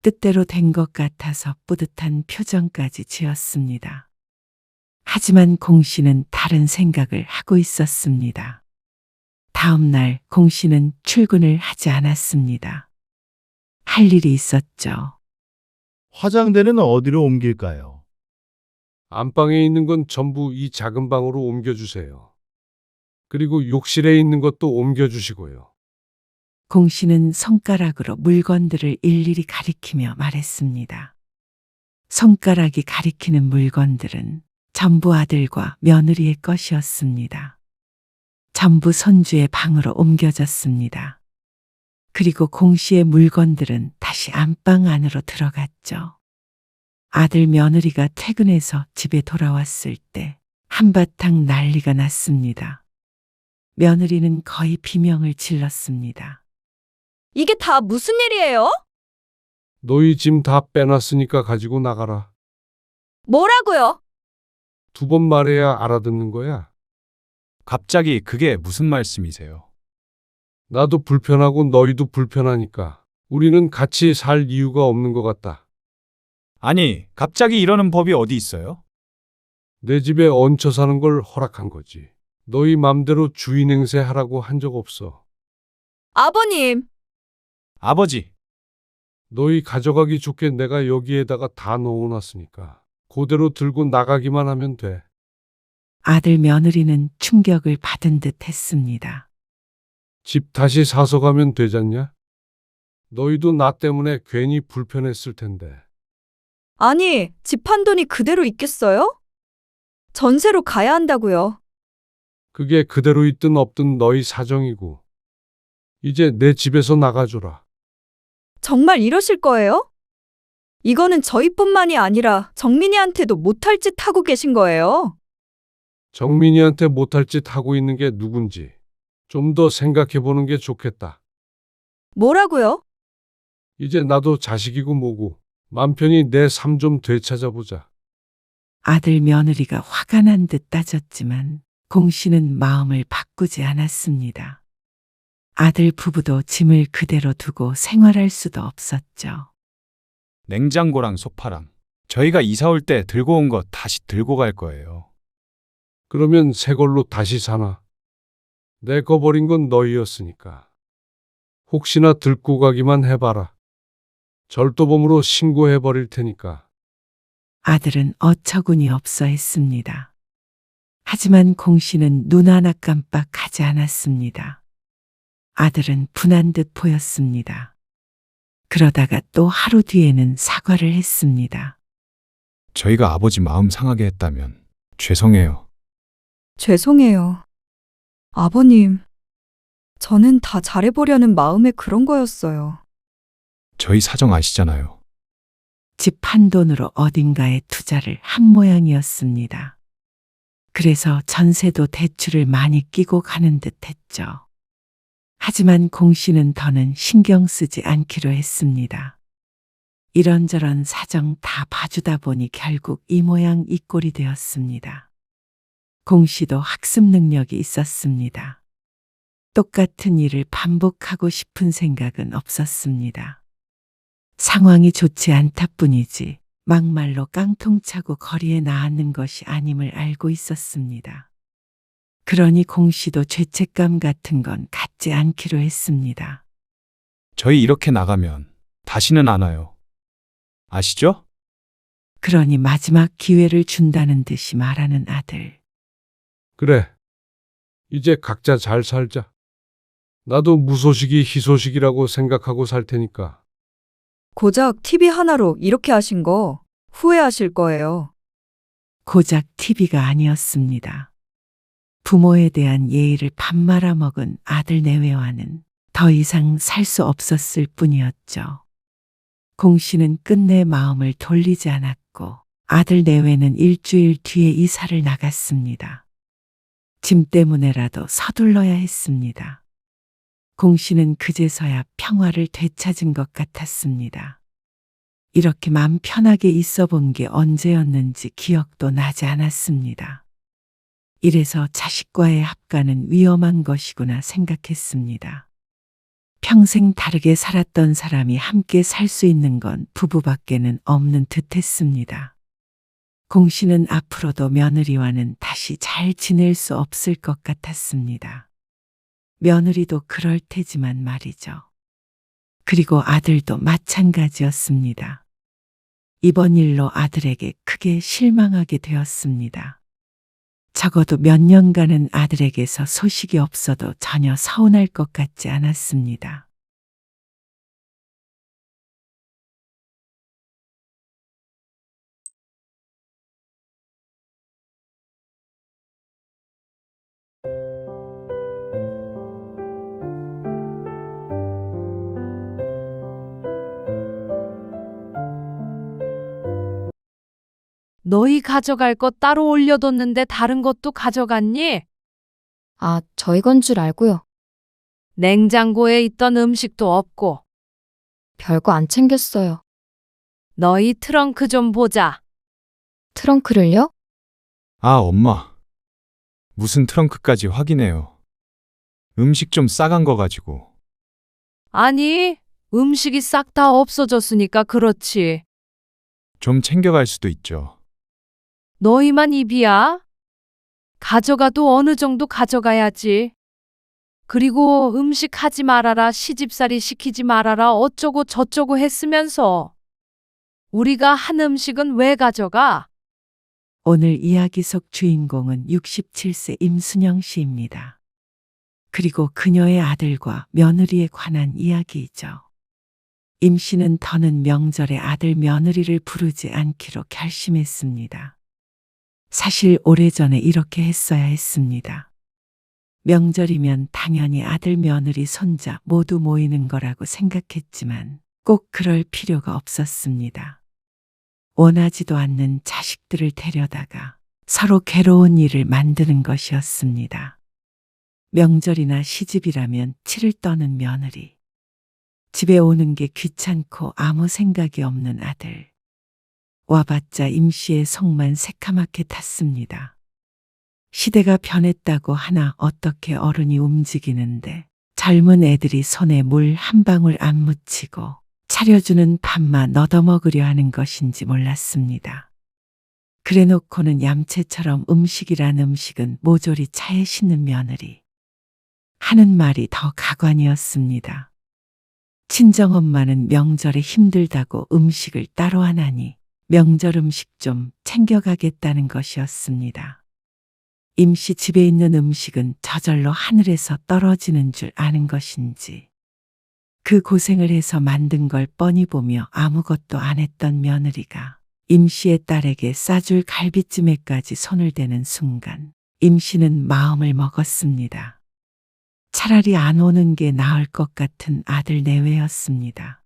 뜻대로 된 것 같아서 뿌듯한 표정까지 지었습니다. 하지만 공 씨는 다른 생각을 하고 있었습니다. 다음 날 공 씨는 출근을 하지 않았습니다. 할 일이 있었죠. 화장대는 어디로 옮길까요? 안방에 있는 건 전부 이 작은 방으로 옮겨주세요. 그리고 욕실에 있는 것도 옮겨주시고요. 공 씨는 손가락으로 물건들을 일일이 가리키며 말했습니다. 손가락이 가리키는 물건들은 전부 아들과 며느리의 것이었습니다. 전부 손주의 방으로 옮겨졌습니다. 그리고 공 씨의 물건들은 다시 안방 안으로 들어갔죠. 아들 며느리가 퇴근해서 집에 돌아왔을 때 한바탕 난리가 났습니다. 며느리는 거의 비명을 질렀습니다. 이게 다 무슨 일이에요? 너희 짐 다 빼놨으니까 가지고 나가라. 뭐라고요? 2번 말해야 알아듣는 거야. 갑자기 그게 무슨 말씀이세요? 나도 불편하고 너희도 불편하니까 우리는 같이 살 이유가 없는 것 같다. 아니, 갑자기 이러는 법이 어디 있어요? 내 집에 얹혀 사는 걸 허락한 거지. 너희 맘대로 주인 행세하라고 한 적 없어. 아버님, 아버지, 너희 가져가기 좋게 내가 여기에다가 다 넣어놨으니까 그대로 들고 나가기만 하면 돼. 아들 며느리는 충격을 받은 듯 했습니다. 집 다시 사서 가면 되잖냐? 너희도 나 때문에 괜히 불편했을 텐데. 아니, 집 한 돈이 그대로 있겠어요? 전세로 가야 한다고요. 그게 그대로 있든 없든 너희 사정이고. 이제 내 집에서 나가줘라. 정말 이러실 거예요? 이거는 저희뿐만이 아니라 정민이한테도 못할 짓 하고 계신 거예요. 정민이한테 못할 짓 하고 있는 게 누군지 좀 더 생각해 보는 게 좋겠다. 뭐라고요? 이제 나도 자식이고 뭐고 맘 편히 내 삶 좀 되찾아보자. 아들 며느리가 화가 난 듯 따졌지만 공 씨는 마음을 바꾸지 않았습니다. 아들 부부도 짐을 그대로 두고 생활할 수도 없었죠. 냉장고랑 소파랑 저희가 이사 올 때 들고 온 거 다시 들고 갈 거예요. 그러면 새 걸로 다시 사나? 내 거 버린 건 너희였으니까. 혹시나 들고 가기만 해봐라. 절도범으로 신고해버릴 테니까. 아들은 어처구니 없어 했습니다. 하지만 공 씨는 눈 하나 깜빡하지 않았습니다. 아들은 분한 듯 보였습니다. 그러다가 또 하루 뒤에는 사과를 했습니다. 저희가 아버지 마음 상하게 했다면 죄송해요. 죄송해요. 아버님, 저는 다 잘해보려는 마음에 그런 거였어요. 저희 사정 아시잖아요. 집 한 돈으로 어딘가에 투자를 한 모양이었습니다. 그래서 전세도 대출을 많이 끼고 가는 듯 했죠. 하지만 공 씨는 더는 신경 쓰지 않기로 했습니다. 이런저런 사정 다 봐주다 보니 결국 이 모양 이 꼴이 되었습니다. 공 씨도 학습 능력이 있었습니다. 똑같은 일을 반복하고 싶은 생각은 없었습니다. 상황이 좋지 않다 뿐이지 막말로 깡통차고 거리에 나앉는 것이 아님을 알고 있었습니다. 그러니 공 씨도 죄책감 같은 건 갖지 않기로 했습니다. 저희 이렇게 나가면 다시는 안 와요. 아시죠? 그러니 마지막 기회를 준다는 듯이 말하는 아들. 그래. 이제 각자 잘 살자. 나도 무소식이 희소식이라고 생각하고 살 테니까. 고작 TV 하나로 이렇게 하신 거 후회하실 거예요. 고작 TV가 아니었습니다. 부모에 대한 예의를 밥 말아먹은 아들 내외와는 더 이상 살 수 없었을 뿐이었죠. 공 씨는 끝내 마음을 돌리지 않았고 아들 내외는 일주일 뒤에 이사를 나갔습니다. 짐 때문에라도 서둘러야 했습니다. 공 씨는 그제서야 평화를 되찾은 것 같았습니다. 이렇게 마음 편하게 있어 본 게 언제였는지 기억도 나지 않았습니다. 이래서 자식과의 합가는 위험한 것이구나 생각했습니다. 평생 다르게 살았던 사람이 함께 살 수 있는 건 부부밖에는 없는 듯 했습니다. 공 씨는 앞으로도 며느리와는 다시 잘 지낼 수 없을 것 같았습니다. 며느리도 그럴 테지만 말이죠. 그리고 아들도 마찬가지였습니다. 이번 일로 아들에게 크게 실망하게 되었습니다. 적어도 몇 년간은 아들에게서 소식이 없어도 전혀 서운할 것 같지 않았습니다. 너희 가져갈 것 따로 올려뒀는데 다른 것도 가져갔니? 아, 저희 건 줄 알고요. 냉장고에 있던 음식도 없고. 별거 안 챙겼어요. 너희 트렁크 좀 보자. 트렁크를요? 아, 엄마. 무슨 트렁크까지 확인해요. 음식 좀 싸간 거 가지고. 아니, 음식이 싹 다 없어졌으니까 그렇지. 좀 챙겨갈 수도 있죠. 너희만 입이야? 가져가도 어느 정도 가져가야지. 그리고 음식 하지 말아라, 시집살이 시키지 말아라, 어쩌고 저쩌고 했으면서. 우리가 한 음식은 왜 가져가? 오늘 이야기 속 주인공은 67세 임순영 씨입니다. 그리고 그녀의 아들과 며느리에 관한 이야기이죠. 임 씨는 더는 명절에 아들 며느리를 부르지 않기로 결심했습니다. 사실 오래전에 이렇게 했어야 했습니다. 명절이면 당연히 아들 며느리 손자 모두 모이는 거라고 생각했지만 꼭 그럴 필요가 없었습니다. 원하지도 않는 자식들을 데려다가 서로 괴로운 일을 만드는 것이었습니다. 명절이나 시집이라면 치를 떠는 며느리. 집에 오는 게 귀찮고 아무 생각이 없는 아들. 와봤자 임씨의 속만 새카맣게 탔습니다. 시대가 변했다고 하나 어떻게 어른이 움직이는데 젊은 애들이 손에 물 한 방울 안 묻히고 차려주는 밥만 얻어먹으려 하는 것인지 몰랐습니다. 그래놓고는 얌체처럼 음식이란 음식은 모조리 차에 싣는 며느리. 하는 말이 더 가관이었습니다. 친정엄마는 명절에 힘들다고 음식을 따로 안 하니 명절 음식 좀 챙겨가겠다는 것이었습니다. 임씨 집에 있는 음식은 저절로 하늘에서 떨어지는 줄 아는 것인지 그 고생을 해서 만든 걸 뻔히 보며 아무것도 안 했던 며느리가 임씨의 딸에게 싸줄 갈비찜에까지 손을 대는 순간 임씨는 마음을 먹었습니다. 차라리 안 오는 게 나을 것 같은 아들 내외였습니다.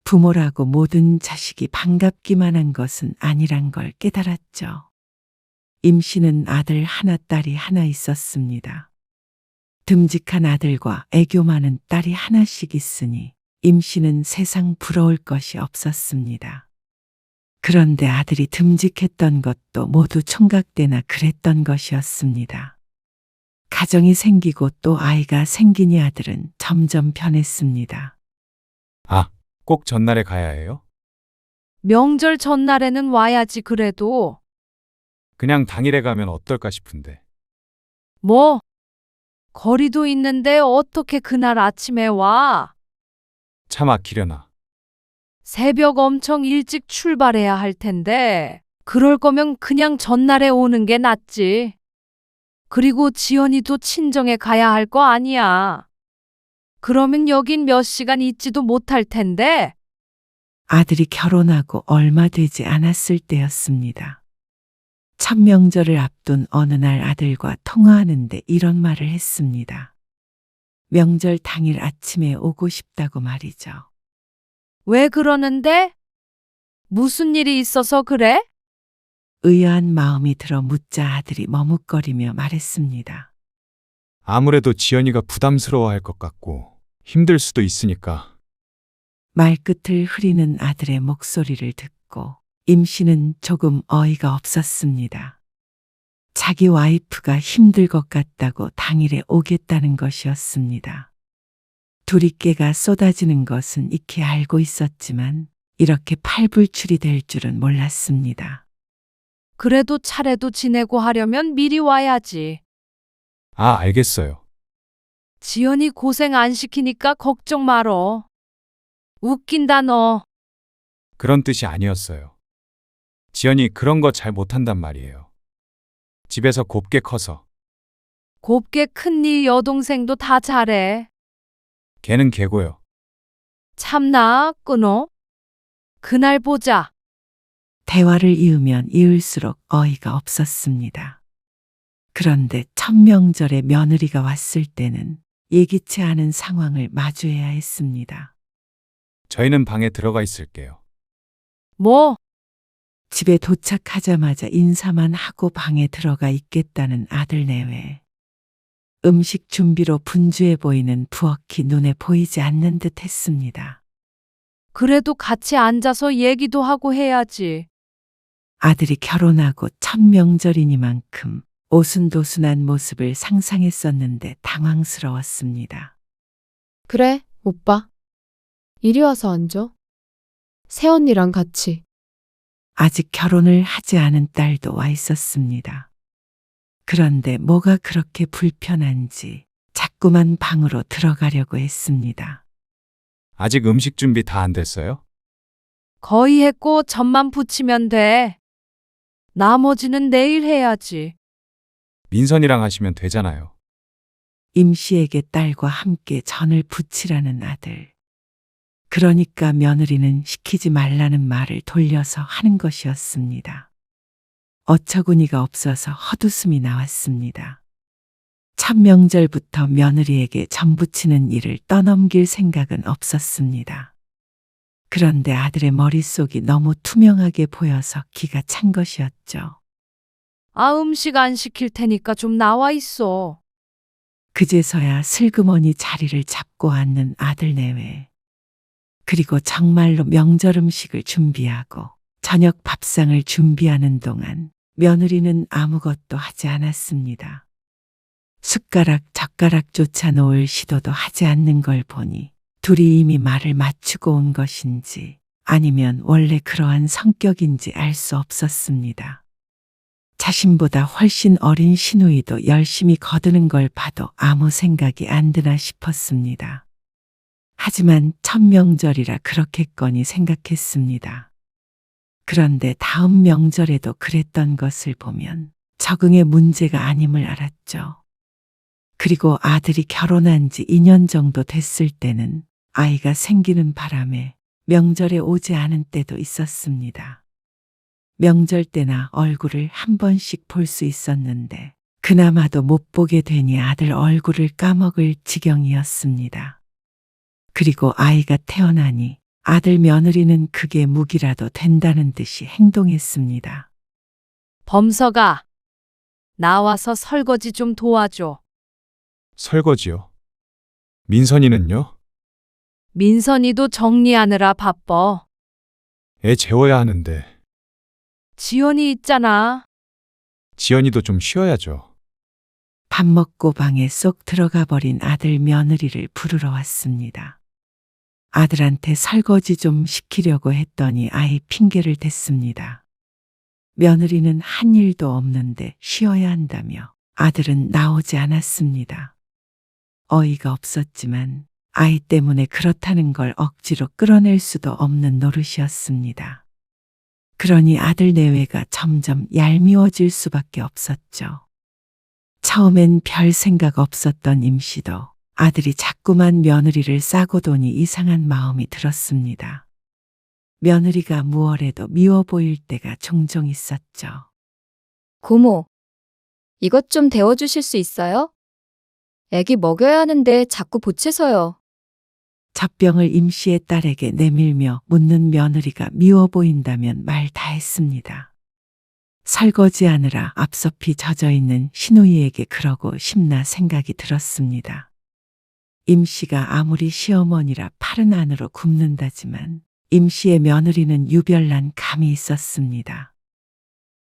부모라고 모든 자식이 반갑기만 한 것은 아니란 걸 깨달았죠. 임씨는 아들 하나 딸이 하나 있었습니다. 듬직한 아들과 애교 많은 딸이 하나씩 있으니 임씨는 세상 부러울 것이 없었습니다. 그런데 아들이 듬직했던 것도 모두 총각때나 그랬던 것이었습니다. 가정이 생기고 또 아이가 생기니 아들은 점점 변했습니다. 아, 꼭 전날에 가야 해요? 명절 전날에는 와야지 그래도. 그냥 당일에 가면 어떨까 싶은데. 뭐? 거리도 있는데 어떻게 그날 아침에 와? 차 막히려나. 새벽 엄청 일찍 출발해야 할 텐데. 그럴 거면 그냥 전날에 오는 게 낫지. 그리고 지연이도 친정에 가야 할 거 아니야. 그러면 여긴 몇 시간 있지도 못할 텐데. 아들이 결혼하고 얼마 되지 않았을 때였습니다. 첫 명절을 앞둔 어느 날 아들과 통화하는데 이런 말을 했습니다. 명절 당일 아침에 오고 싶다고 말이죠. 왜 그러는데? 무슨 일이 있어서 그래? 의아한 마음이 들어 묻자 아들이 머뭇거리며 말했습니다. 아무래도 지연이가 부담스러워할 것 같고 힘들 수도 있으니까. 말끝을 흐리는 아들의 목소리를 듣고 임씨는 조금 어이가 없었습니다. 자기 와이프가 힘들 것 같다고 당일에 오겠다는 것이었습니다. 두리깨가 쏟아지는 것은 익히 알고 있었지만 이렇게 팔불출이 될 줄은 몰랐습니다. 그래도 차례도 지내고 하려면 미리 와야지. 아, 알겠어요. 지연이 고생 안 시키니까 걱정 말어. 웃긴다 너. 그런 뜻이 아니었어요. 지연이 그런 거 잘 못한단 말이에요. 집에서 곱게 커서. 곱게 큰 네 여동생도 다 잘해. 걔는 걔고요. 참나 끊어. 그날 보자. 대화를 이으면 이을수록 어이가 없었습니다. 그런데 첫 명절에 며느리가 왔을 때는 예기치 않은 상황을 마주해야 했습니다. 저희는 방에 들어가 있을게요. 뭐? 집에 도착하자마자 인사만 하고 방에 들어가 있겠다는 아들 내외. 음식 준비로 분주해 보이는 부엌이 눈에 보이지 않는 듯 했습니다. 그래도 같이 앉아서 얘기도 하고 해야지. 아들이 결혼하고 첫 명절이니만큼 오순도순한 모습을 상상했었는데 당황스러웠습니다. 그래, 오빠. 이리 와서 앉아. 새언니랑 같이. 아직 결혼을 하지 않은 딸도 와 있었습니다. 그런데 뭐가 그렇게 불편한지 자꾸만 방으로 들어가려고 했습니다. 아직 음식 준비 다 안 됐어요? 거의 했고 전만 붙이면 돼. 나머지는 내일 해야지. 민선이랑 하시면 되잖아요. 임씨에게 딸과 함께 전을 부치라는 아들. 그러니까 며느리는 시키지 말라는 말을 돌려서 하는 것이었습니다. 어처구니가 없어서 헛웃음이 나왔습니다. 첫 명절부터 며느리에게 전 부치는 일을 떠넘길 생각은 없었습니다. 그런데 아들의 머릿속이 너무 투명하게 보여서 기가 찬 것이었죠. 아, 음식 안 시킬 테니까 좀 나와 있어. 그제서야 슬그머니 자리를 잡고 앉는 아들 내외. 그리고 정말로 명절 음식을 준비하고 저녁 밥상을 준비하는 동안 며느리는 아무것도 하지 않았습니다. 숟가락, 젓가락조차 놓을 시도도 하지 않는 걸 보니 둘이 이미 말을 맞추고 온 것인지 아니면 원래 그러한 성격인지 알 수 없었습니다. 자신보다 훨씬 어린 시누이도 열심히 거드는 걸 봐도 아무 생각이 안 드나 싶었습니다. 하지만 첫 명절이라 그렇겠거니 생각했습니다. 그런데 다음 명절에도 그랬던 것을 보면 적응의 문제가 아님을 알았죠. 그리고 아들이 결혼한 지 2년 정도 됐을 때는 아이가 생기는 바람에 명절에 오지 않은 때도 있었습니다. 명절 때나 얼굴을 한 번씩 볼 수 있었는데 그나마도 못 보게 되니 아들 얼굴을 까먹을 지경이었습니다. 그리고 아이가 태어나니 아들 며느리는 그게 무기라도 된다는 듯이 행동했습니다. 범서가 나와서 설거지 좀 도와줘. 설거지요. 민선이는요? 민선이도 정리하느라 바빠. 애 재워야 하는데 지연이 있잖아. 지연이도 좀 쉬어야죠. 밥 먹고 방에 쏙 들어가 버린 아들 며느리를 부르러 왔습니다. 아들한테 설거지 좀 시키려고 했더니 아이 핑계를 댔습니다. 며느리는 한 일도 없는데 쉬어야 한다며 아들은 나오지 않았습니다. 어이가 없었지만 아이 때문에 그렇다는 걸 억지로 끌어낼 수도 없는 노릇이었습니다. 그러니 아들 내외가 점점 얄미워질 수밖에 없었죠. 처음엔 별 생각 없었던 임씨도 아들이 자꾸만 며느리를 싸고 도니 이상한 마음이 들었습니다. 며느리가 무얼해도 미워 보일 때가 종종 있었죠. 고모, 이것 좀 데워주실 수 있어요? 애기 먹여야 하는데 자꾸 보채서요. 젖병을 임씨의 딸에게 내밀며 묻는 며느리가 미워 보인다면 말 다 했습니다. 설거지하느라 앞섭이 젖어있는 시누이에게 그러고 싶나 생각이 들었습니다. 임씨가 아무리 시어머니라 팔은 안으로 굽는다지만 임씨의 며느리는 유별난 감이 있었습니다.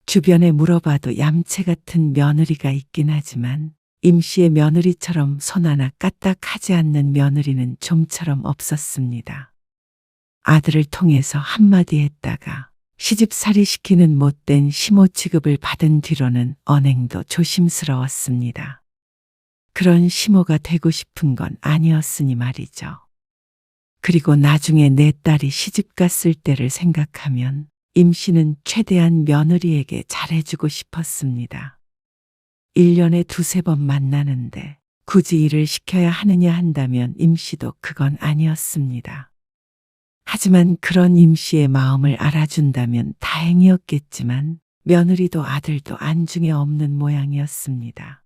주변에 물어봐도 얌체 같은 며느리가 있긴 하지만 임씨의 며느리처럼 손 하나 까딱하지 않는 며느리는 좀처럼 없었습니다. 아들을 통해서 한마디 했다가 시집살이 시키는 못된 시모 취급을 받은 뒤로는 언행도 조심스러웠습니다. 그런 시모가 되고 싶은 건 아니었으니 말이죠. 그리고 나중에 내 딸이 시집 갔을 때를 생각하면 임씨는 최대한 며느리에게 잘해주고 싶었습니다. 1년에 2-3번 만나는데 굳이 일을 시켜야 하느냐 한다면 임씨도 그건 아니었습니다. 하지만 그런 임씨의 마음을 알아준다면 다행이었겠지만 며느리도 아들도 안중에 없는 모양이었습니다.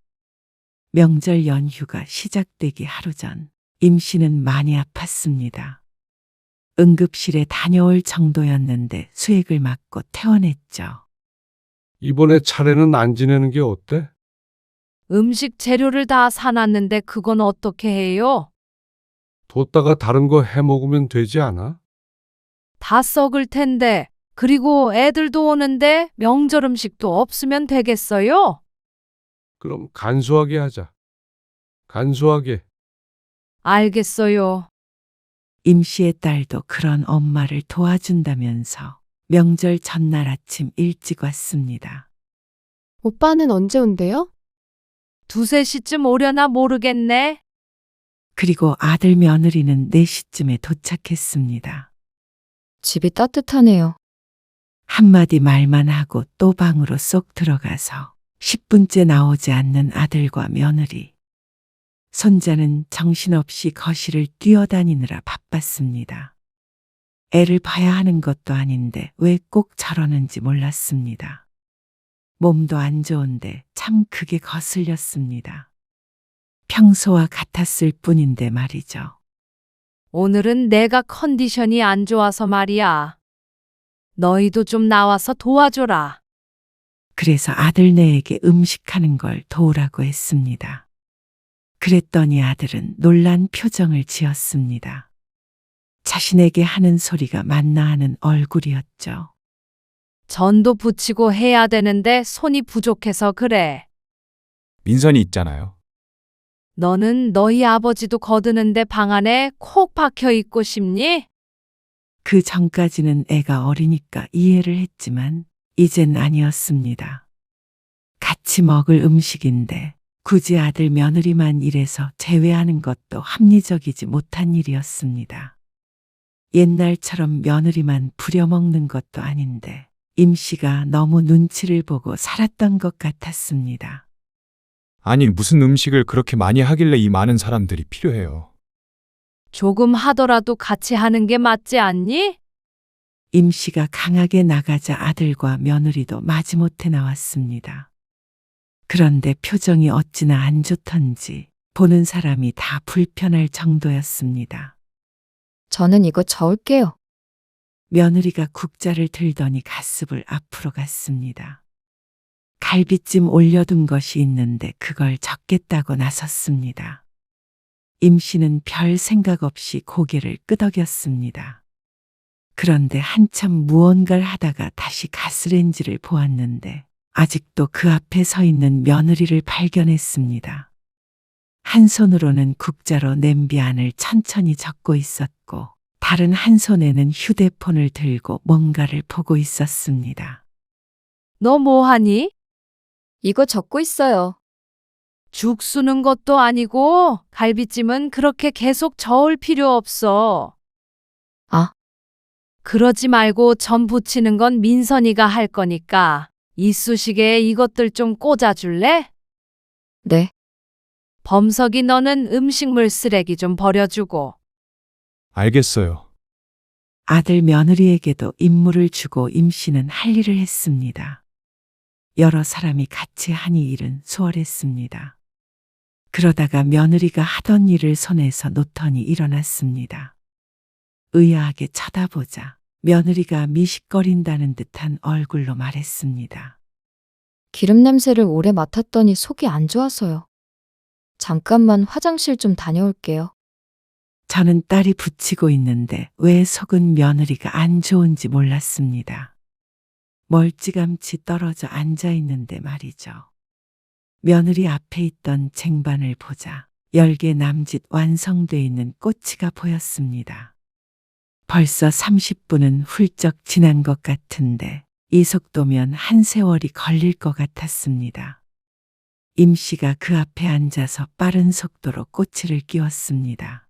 명절 연휴가 시작되기 하루 전 임씨는 많이 아팠습니다. 응급실에 다녀올 정도였는데 수액을 맞고 퇴원했죠. 이번에 차례는 안 지내는 게 어때? 음식 재료를 다 사놨는데 그건 어떻게 해요? 뒀다가 다른 거 해 먹으면 되지 않아? 다 썩을 텐데. 그리고 애들도 오는데 명절 음식도 없으면 되겠어요? 그럼 간소하게 하자. 간소하게. 알겠어요. 임씨의 딸도 그런 엄마를 도와준다면서 명절 전날 아침 일찍 왔습니다. 오빠는 언제 온대요? 2-3시쯤 오려나 모르겠네. 그리고 아들 며느리는 4시쯤에 도착했습니다. 집이 따뜻하네요. 한마디 말만 하고 또 방으로 쏙 들어가서 10분째 나오지 않는 아들과 며느리. 손자는 정신없이 거실을 뛰어다니느라 바빴습니다. 애를 봐야 하는 것도 아닌데 왜 꼭 저러는지 몰랐습니다. 몸도 안 좋은데 참 그게 거슬렸습니다. 평소와 같았을 뿐인데 말이죠. 오늘은 내가 컨디션이 안 좋아서 말이야. 너희도 좀 나와서 도와줘라. 그래서 아들네에게 음식하는 걸 도우라고 했습니다. 그랬더니 아들은 놀란 표정을 지었습니다. 자신에게 하는 소리가 맞나 하는 얼굴이었죠. 전도 부치고 해야 되는데 손이 부족해서 그래. 민선이 있잖아요. 너는 너희 아버지도 거드는데 방 안에 콕 박혀 있고 싶니? 그 전까지는 애가 어리니까 이해를 했지만 이젠 아니었습니다. 같이 먹을 음식인데 굳이 아들 며느리만 일해서 제외하는 것도 합리적이지 못한 일이었습니다. 옛날처럼 며느리만 부려먹는 것도 아닌데 임 씨가 너무 눈치를 보고 살았던 것 같았습니다. 아니, 무슨 음식을 그렇게 많이 하길래 이 많은 사람들이 필요해요. 조금 하더라도 같이 하는 게 맞지 않니? 임 씨가 강하게 나가자 아들과 며느리도 마지못해 나왔습니다. 그런데 표정이 어찌나 안 좋던지 보는 사람이 다 불편할 정도였습니다. 저는 이거 저을게요. 며느리가 국자를 들더니 가슴을 앞으로 갔습니다. 갈비찜 올려둔 것이 있는데 그걸 적겠다고 나섰습니다. 임 씨는 별 생각 없이 고개를 끄덕였습니다. 그런데 한참 무언가를 하다가 다시 가스레인지를 보았는데 아직도 그 앞에 서 있는 며느리를 발견했습니다. 한 손으로는 국자로 냄비 안을 천천히 적고 있었고 다른 한 손에는 휴대폰을 들고 뭔가를 보고 있었습니다. 너 뭐 하니? 이거 적고 있어요. 죽 쓰는 것도 아니고 갈비찜은 그렇게 계속 저을 필요 없어. 아. 그러지 말고 전 부치는 건 민선이가 할 거니까 이쑤시개에 이것들 좀 꽂아줄래? 네. 범석이 너는 음식물 쓰레기 좀 버려주고. 알겠어요. 아들 며느리에게도 임무를 주고 임 씨는 할 일을 했습니다. 여러 사람이 같이 하니 일은 수월했습니다. 그러다가 며느리가 하던 일을 손에서 놓더니 일어났습니다. 의아하게 쳐다보자 며느리가 미식거린다는 듯한 얼굴로 말했습니다. 기름 냄새를 오래 맡았더니 속이 안 좋아서요. 잠깐만 화장실 좀 다녀올게요. 저는 딸이 붙이고 있는데 왜 속은 며느리가 안 좋은지 몰랐습니다. 멀찌감치 떨어져 앉아 있는데 말이죠. 며느리 앞에 있던 쟁반을 보자 10개 남짓 완성돼 있는 꼬치가 보였습니다. 벌써 30분은 훌쩍 지난 것 같은데 이 속도면 한 세월이 걸릴 것 같았습니다. 임 씨가 그 앞에 앉아서 빠른 속도로 꼬치를 끼웠습니다.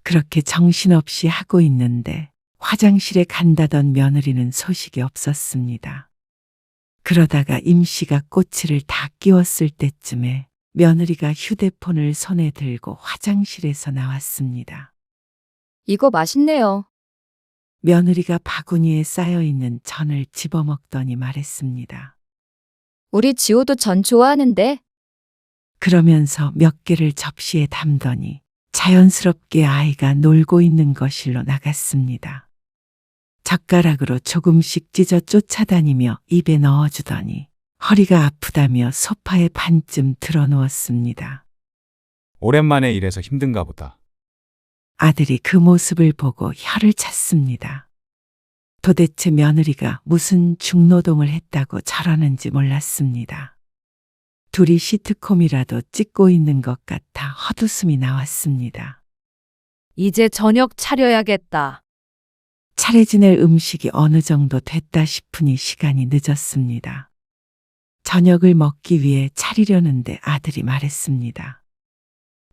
그렇게 정신없이 하고 있는데 화장실에 간다던 며느리는 소식이 없었습니다. 그러다가 임 씨가 꼬치를 다 끼웠을 때쯤에 며느리가 휴대폰을 손에 들고 화장실에서 나왔습니다. 이거 맛있네요. 며느리가 바구니에 쌓여있는 전을 집어먹더니 말했습니다. 우리 지호도 전 좋아하는데. 그러면서 몇 개를 접시에 담더니 자연스럽게 아이가 놀고 있는 거실로 나갔습니다. 젓가락으로 조금씩 찢어 쫓아다니며 입에 넣어주더니 허리가 아프다며 소파에 반쯤 드러누웠습니다. 오랜만에 일해서 힘든가 보다. 아들이 그 모습을 보고 혀를 찼습니다. 도대체 며느리가 무슨 중노동을 했다고 저러는지 몰랐습니다. 둘이 시트콤이라도 찍고 있는 것 같아 헛웃음이 나왔습니다. 이제 저녁 차려야겠다. 차례 지낼 음식이 어느 정도 됐다 싶으니 시간이 늦었습니다. 저녁을 먹기 위해 차리려는데 아들이 말했습니다.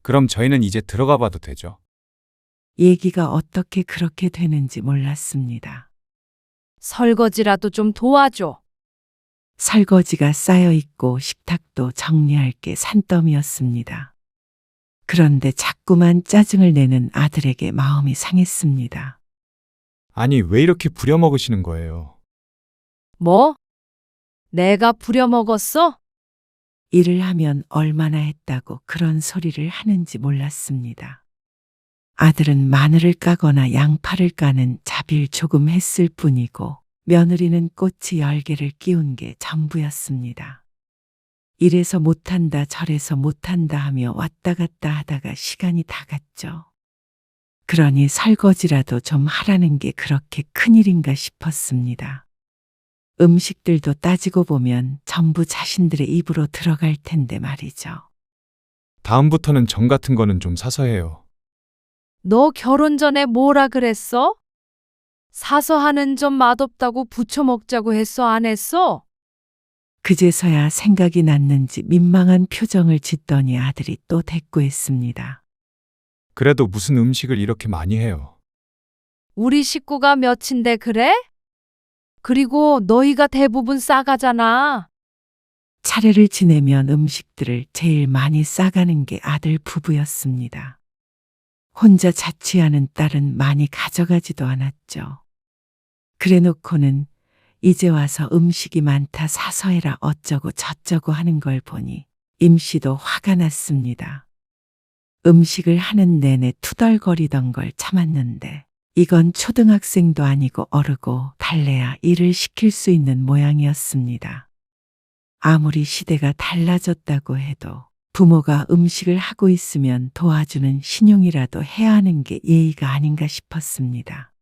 그럼 저희는 이제 들어가 봐도 되죠? 얘기가 어떻게 그렇게 되는지 몰랐습니다. 설거지라도 좀 도와줘. 설거지가 쌓여있고 식탁도 정리할 게 산더미였습니다. 그런데 자꾸만 짜증을 내는 아들에게 마음이 상했습니다. 아니, 왜 이렇게 부려먹으시는 거예요? 뭐? 내가 부려먹었어? 일을 하면 얼마나 했다고 그런 소리를 하는지 몰랐습니다. 아들은 마늘을 까거나 양파를 까는 자비를 조금 했을 뿐이고 며느리는 꼬치 10개를 끼운 게 전부였습니다. 이래서 못한다 저래서 못한다 하며 왔다 갔다 하다가 시간이 다 갔죠. 그러니 설거지라도 좀 하라는 게 그렇게 큰일인가 싶었습니다. 음식들도 따지고 보면 전부 자신들의 입으로 들어갈 텐데 말이죠. 다음부터는 전 같은 거는 좀 사서 해요. 너 결혼 전에 뭐라 그랬어? 사서 하는 좀 맛없다고 부쳐 먹자고 했어, 안 했어? 그제서야 생각이 났는지 민망한 표정을 짓더니 아들이 또 대꾸했습니다. 그래도 무슨 음식을 이렇게 많이 해요. 우리 식구가 몇인데 그래? 그리고 너희가 대부분 싸가잖아. 차례를 지내면 음식들을 제일 많이 싸가는 게 아들 부부였습니다. 혼자 자취하는 딸은 많이 가져가지도 않았죠. 그래 놓고는 이제 와서 음식이 많다 사서 해라 어쩌고 저쩌고 하는 걸 보니 임씨도 화가 났습니다. 음식을 하는 내내 투덜거리던 걸 참았는데 이건 초등학생도 아니고 어르고 달래야 일을 시킬 수 있는 모양이었습니다. 아무리 시대가 달라졌다고 해도 부모가 음식을 하고 있으면 도와주는 신용이라도 해야 하는 게 예의가 아닌가 싶었습니다.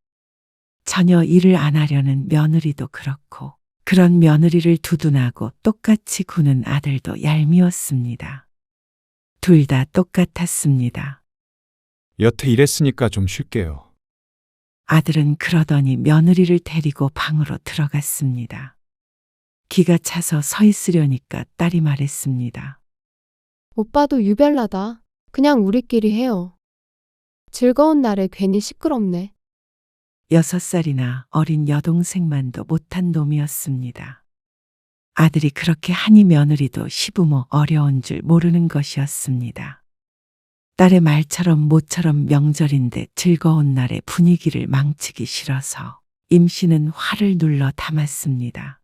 전혀 일을 안 하려는 며느리도 그렇고 그런 며느리를 두둔하고 똑같이 구는 아들도 얄미웠습니다. 둘 다 똑같았습니다. 여태 일했으니까 좀 쉴게요. 아들은 그러더니 며느리를 데리고 방으로 들어갔습니다. 기가 차서 서 있으려니까 딸이 말했습니다. 오빠도 유별나다. 그냥 우리끼리 해요. 즐거운 날에 괜히 시끄럽네. 6살이나 어린 여동생만도 못한 놈이었습니다. 아들이 그렇게 하니 며느리도 시부모 어려운 줄 모르는 것이었습니다. 딸의 말처럼 모처럼 명절인데 즐거운 날의 분위기를 망치기 싫어서 임씨는 화를 눌러 담았습니다.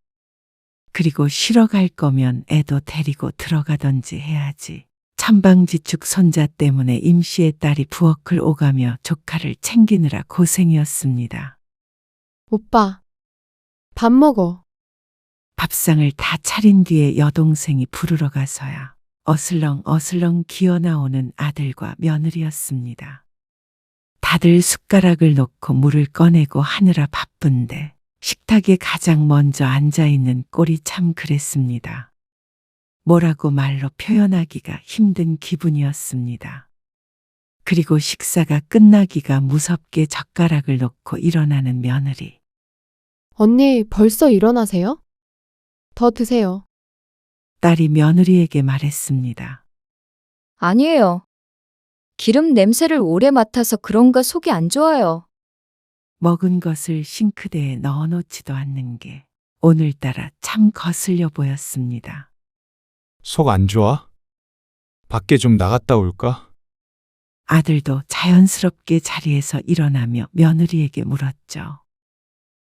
그리고 쉬러 갈 거면 애도 데리고 들어가던지 해야지. 천방지축 손자 때문에 임씨의 딸이 부엌을 오가며 조카를 챙기느라 고생이었습니다. 오빠, 밥 먹어. 밥상을 다 차린 뒤에 여동생이 부르러 가서야 어슬렁 기어 나오는 아들과 며느리였습니다. 다들 숟가락을 놓고 물을 꺼내고 하느라 바쁜데 식탁에 가장 먼저 앉아있는 꼴이 참 그랬습니다. 뭐라고 말로 표현하기가 힘든 기분이었습니다. 그리고 식사가 끝나기가 무섭게 젓가락을 놓고 일어나는 며느리. 언니, 벌써 일어나세요? 더 드세요. 딸이 며느리에게 말했습니다. 아니에요. 기름 냄새를 오래 맡아서 그런가 속이 안 좋아요. 먹은 것을 싱크대에 넣어놓지도 않는 게 오늘따라 참 거슬려 보였습니다. 속 안 좋아? 밖에 좀 나갔다 올까? 아들도 자연스럽게 자리에서 일어나며 며느리에게 물었죠.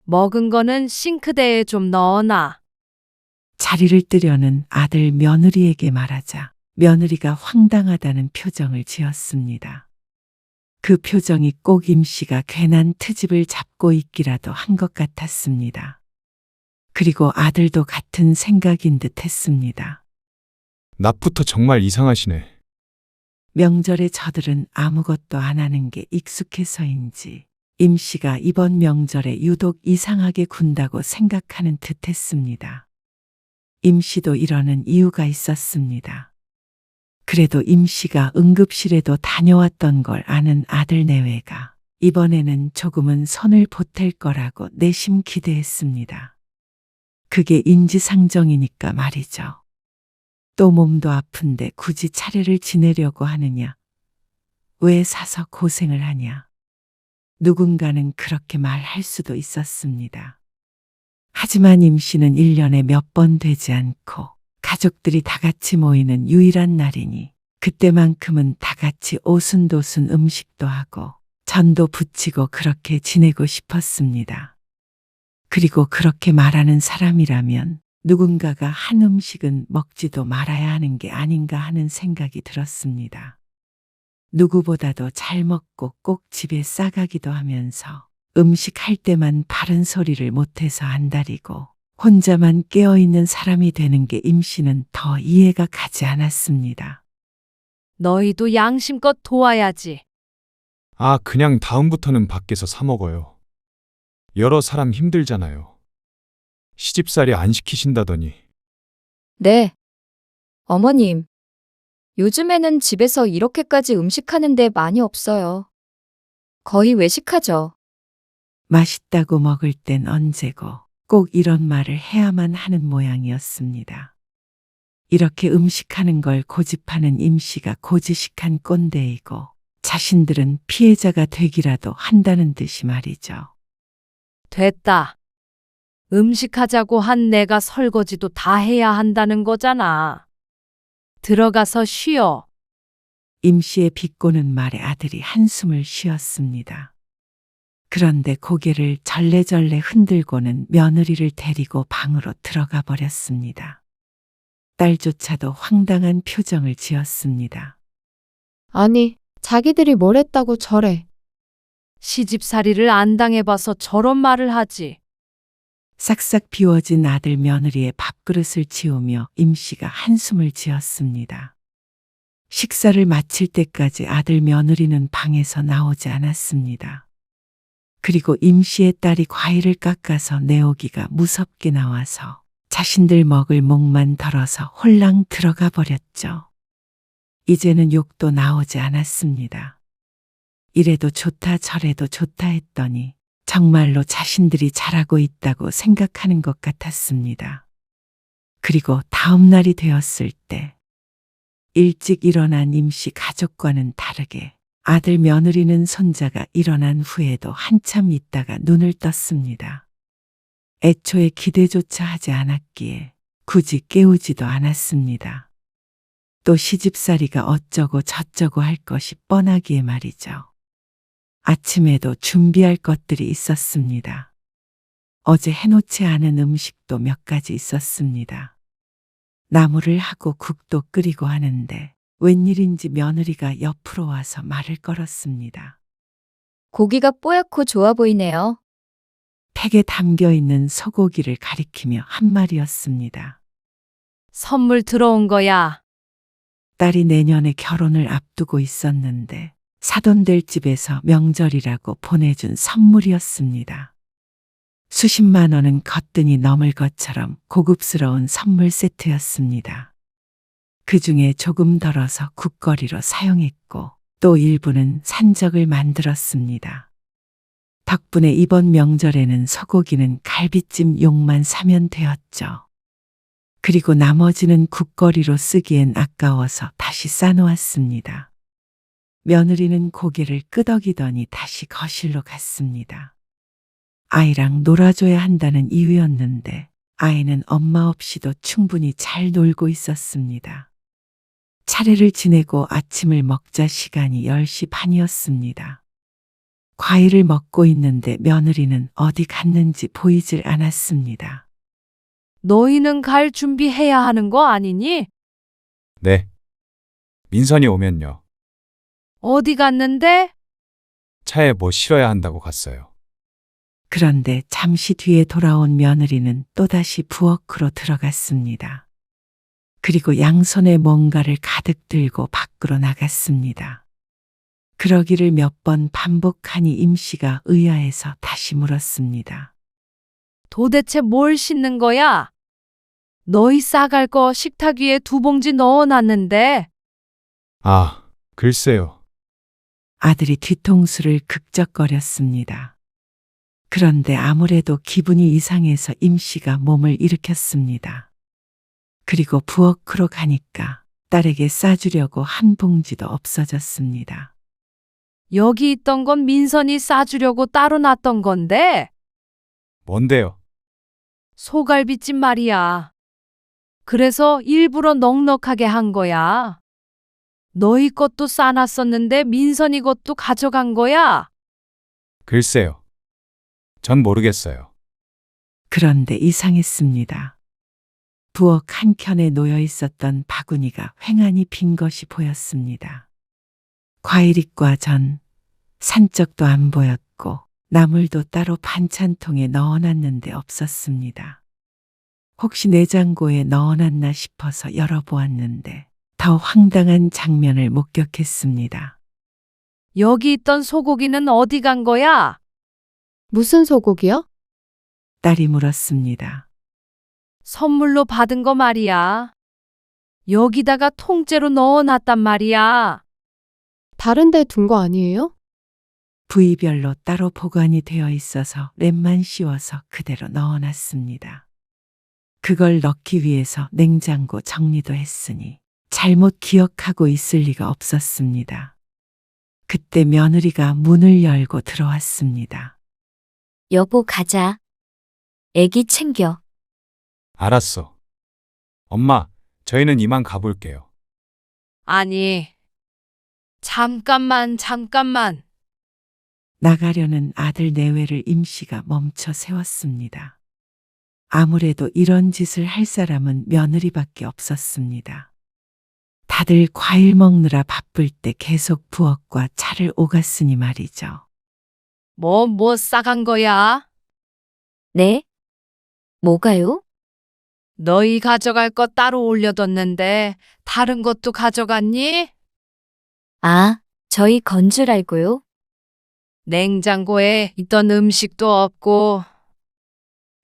먹은 거는 싱크대에 좀 넣어놔. 자리를 뜨려는 아들 며느리에게 말하자 며느리가 황당하다는 표정을 지었습니다. 그 표정이 꼭 임씨가 괜한 트집을 잡고 있기라도 한 것 같았습니다. 그리고 아들도 같은 생각인 듯 했습니다. 낮부터 정말 이상하시네. 명절에 저들은 아무것도 안 하는 게 익숙해서인지 임씨가 이번 명절에 유독 이상하게 군다고 생각하는 듯 했습니다. 임씨도 이러는 이유가 있었습니다. 그래도 임씨가 응급실에도 다녀왔던 걸 아는 아들 내외가 이번에는 조금은 손을 보탤 거라고 내심 기대했습니다. 그게 인지상정이니까 말이죠. 또 몸도 아픈데 굳이 차례를 지내려고 하느냐? 왜 사서 고생을 하냐? 누군가는 그렇게 말할 수도 있었습니다. 하지만 임씨는 1년에 몇 번 되지 않고 가족들이 다 같이 모이는 유일한 날이니 그때만큼은 다 같이 오순도순 음식도 하고 전도 부치고 그렇게 지내고 싶었습니다. 그리고 그렇게 말하는 사람이라면 누군가가 한 음식은 먹지도 말아야 하는 게 아닌가 하는 생각이 들었습니다. 누구보다도 잘 먹고 꼭 집에 싸가기도 하면서 음식 할 때만 바른 소리를 못해서 안달이고 혼자만 깨어있는 사람이 되는 게 임씨는 더 이해가 가지 않았습니다. 너희도 양심껏 도와야지. 아, 그냥 다음부터는 밖에서 사 먹어요. 여러 사람 힘들잖아요. 시집살이 안 시키신다더니. 네. 어머님, 요즘에는 집에서 이렇게까지 음식하는데 많이 없어요. 거의 외식하죠. 맛있다고 먹을 땐 언제고 꼭 이런 말을 해야만 하는 모양이었습니다. 이렇게 음식하는 걸 고집하는 임씨가 고지식한 꼰대이고 자신들은 피해자가 되기라도 한다는 듯이 말이죠. 됐다. 음식하자고 한 내가 설거지도 다 해야 한다는 거잖아. 들어가서 쉬어. 임씨의 비꼬는 말에 아들이 한숨을 쉬었습니다. 그런데 고개를 절레절레 흔들고는 며느리를 데리고 방으로 들어가 버렸습니다. 딸조차도 황당한 표정을 지었습니다. 아니, 자기들이 뭘 했다고 저래. 시집살이를 안 당해봐서 저런 말을 하지. 싹싹 비워진 아들 며느리의 밥그릇을 치우며 임씨가 한숨을 지었습니다. 식사를 마칠 때까지 아들 며느리는 방에서 나오지 않았습니다. 그리고 임씨의 딸이 과일을 깎아서 내오기가 무섭게 나와서 자신들 먹을 목만 덜어서 홀랑 들어가 버렸죠. 이제는 욕도 나오지 않았습니다. 이래도 좋다 저래도 좋다 했더니 정말로 자신들이 잘하고 있다고 생각하는 것 같았습니다. 그리고 다음 날이 되었을 때 일찍 일어난 임씨 가족과는 다르게 아들 며느리는 손자가 일어난 후에도 한참 있다가 눈을 떴습니다. 애초에 기대조차 하지 않았기에 굳이 깨우지도 않았습니다. 또 시집살이가 어쩌고 저쩌고 할 것이 뻔하기에 말이죠. 아침에도 준비할 것들이 있었습니다. 어제 해놓지 않은 음식도 몇 가지 있었습니다. 나물을 하고 국도 끓이고 하는데 웬일인지 며느리가 옆으로 와서 말을 걸었습니다. 고기가 뽀얗고 좋아 보이네요. 팩에 담겨 있는 소고기를 가리키며 한 말이었습니다. 선물 들어온 거야. 딸이 내년에 결혼을 앞두고 있었는데 사돈들 집에서 명절이라고 보내준 선물이었습니다. 수십만 원은 거뜬히 넘을 것처럼 고급스러운 선물 세트였습니다. 그 중에 조금 덜어서 국거리로 사용했고 또 일부는 산적을 만들었습니다. 덕분에 이번 명절에는 소고기는 갈비찜 용만 사면 되었죠. 그리고 나머지는 국거리로 쓰기엔 아까워서 다시 싸놓았습니다. 며느리는 고개를 끄덕이더니 다시 거실로 갔습니다. 아이랑 놀아줘야 한다는 이유였는데 아이는 엄마 없이도 충분히 잘 놀고 있었습니다. 차례를 지내고 아침을 먹자 시간이 10시 반이었습니다. 과일을 먹고 있는데 며느리는 어디 갔는지 보이질 않았습니다. 너희는 갈 준비해야 하는 거 아니니? 네. 민선이 오면요. 어디 갔는데? 차에 뭐 실어야 한다고 갔어요. 그런데 잠시 뒤에 돌아온 며느리는 또다시 부엌으로 들어갔습니다. 그리고 양손에 뭔가를 가득 들고 밖으로 나갔습니다. 그러기를 몇 번 반복하니 임씨가 의아해서 다시 물었습니다. 도대체 뭘 씻는 거야? 너희 싸갈 거 식탁 위에 2봉지 넣어놨는데. 아, 글쎄요. 아들이 뒤통수를 극적거렸습니다. 그런데 아무래도 기분이 이상해서 임씨가 몸을 일으켰습니다. 그리고 부엌으로 가니까 딸에게 싸주려고 한 봉지도 없어졌습니다. 여기 있던 건 민선이 싸주려고 따로 놨던 건데. 뭔데요? 소갈비찜 말이야. 그래서 일부러 넉넉하게 한 거야. 너희 것도 싸놨었는데 민선이 것도 가져간 거야. 글쎄요. 전 모르겠어요. 그런데 이상했습니다. 부엌 한켠에 놓여 있었던 바구니가 횡하니 빈 것이 보였습니다. 과일잎과 전, 산적도 안 보였고 나물도 따로 반찬통에 넣어놨는데 없었습니다. 혹시 내장고에 넣어놨나 싶어서 열어보았는데 더 황당한 장면을 목격했습니다. 여기 있던 소고기는 어디 간 거야? 무슨 소고기요? 딸이 물었습니다. 선물로 받은 거 말이야. 여기다가 통째로 넣어놨단 말이야. 다른 데 둔 거 아니에요? 부위별로 따로 보관이 되어 있어서 랩만 씌워서 그대로 넣어놨습니다. 그걸 넣기 위해서 냉장고 정리도 했으니 잘못 기억하고 있을 리가 없었습니다. 그때 며느리가 문을 열고 들어왔습니다. 여보, 가자. 애기 챙겨. 알았어. 엄마, 저희는 이만 가볼게요. 아니, 잠깐만. 나가려는 아들 내외를 임씨가 멈춰 세웠습니다. 아무래도 이런 짓을 할 사람은 며느리밖에 없었습니다. 다들 과일 먹느라 바쁠 때 계속 부엌과 차를 오갔으니 말이죠. 뭐 싸간 거야? 네? 뭐가요? 너희 가져갈 거 따로 올려뒀는데 다른 것도 가져갔니? 아, 저희 건 줄 알고요. 냉장고에 있던 음식도 없고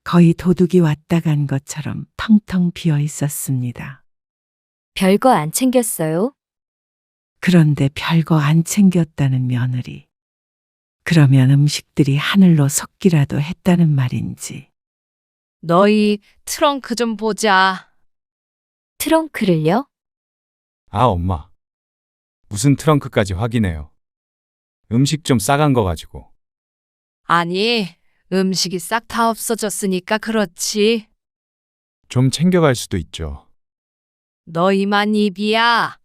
거의 도둑이 왔다 간 것처럼 텅텅 비어 있었습니다. 별거 안 챙겼어요? 그런데 별거 안 챙겼다는 며느리. 그러면 음식들이 하늘로 솟기라도 했다는 말인지. 너희 트렁크 좀 보자. 트렁크를요? 아, 엄마. 무슨 트렁크까지 확인해요. 음식 좀 싸간 거 가지고. 아니, 음식이 싹 다 없어졌으니까 그렇지. 좀 챙겨갈 수도 있죠. 너희만 입이야.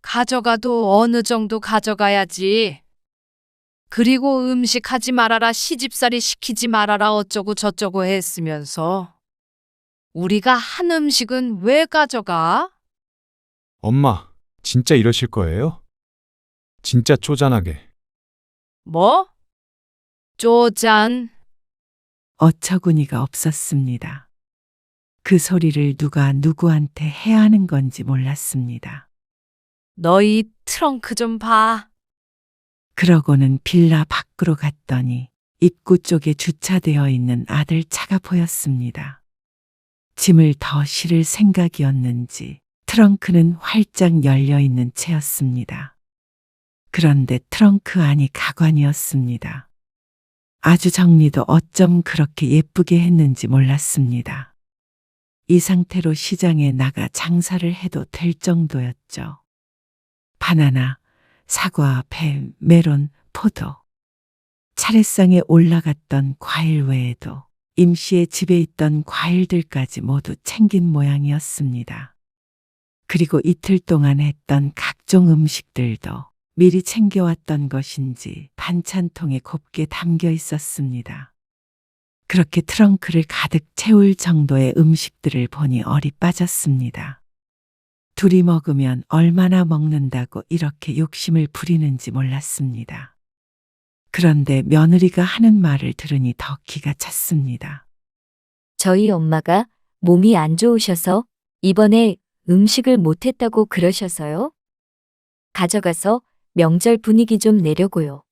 가져가도 어느 정도 가져가야지. 그리고 음식 하지 말아라, 시집살이 시키지 말아라 어쩌고 저쩌고 했으면서 우리가 한 음식은 왜 가져가? 엄마, 진짜 이러실 거예요? 진짜 쪼잔하게. 뭐? 쪼잔. 어처구니가 없었습니다. 그 소리를 누가 누구한테 해야 하는 건지 몰랐습니다. 너희 트렁크 좀 봐. 그러고는 빌라 밖으로 갔더니 입구 쪽에 주차되어 있는 아들 차가 보였습니다. 짐을 더 실을 생각이었는지 트렁크는 활짝 열려 있는 채였습니다. 그런데 트렁크 안이 가관이었습니다. 아주 정리도 어쩜 그렇게 예쁘게 했는지 몰랐습니다. 이 상태로 시장에 나가 장사를 해도 될 정도였죠. 바나나, 사과, 배, 메론, 포도. 차례상에 올라갔던 과일 외에도 임씨의 집에 있던 과일들까지 모두 챙긴 모양이었습니다. 그리고 이틀 동안 했던 각종 음식들도 미리 챙겨왔던 것인지 반찬통에 곱게 담겨 있었습니다. 그렇게 트렁크를 가득 채울 정도의 음식들을 보니 얼이 빠졌습니다. 둘이 먹으면 얼마나 먹는다고 이렇게 욕심을 부리는지 몰랐습니다. 그런데 며느리가 하는 말을 들으니 더 기가 찼습니다. 저희 엄마가 몸이 안 좋으셔서 이번에 음식을 못했다고 그러셔서요. 가져가서 명절 분위기 좀 내려고요.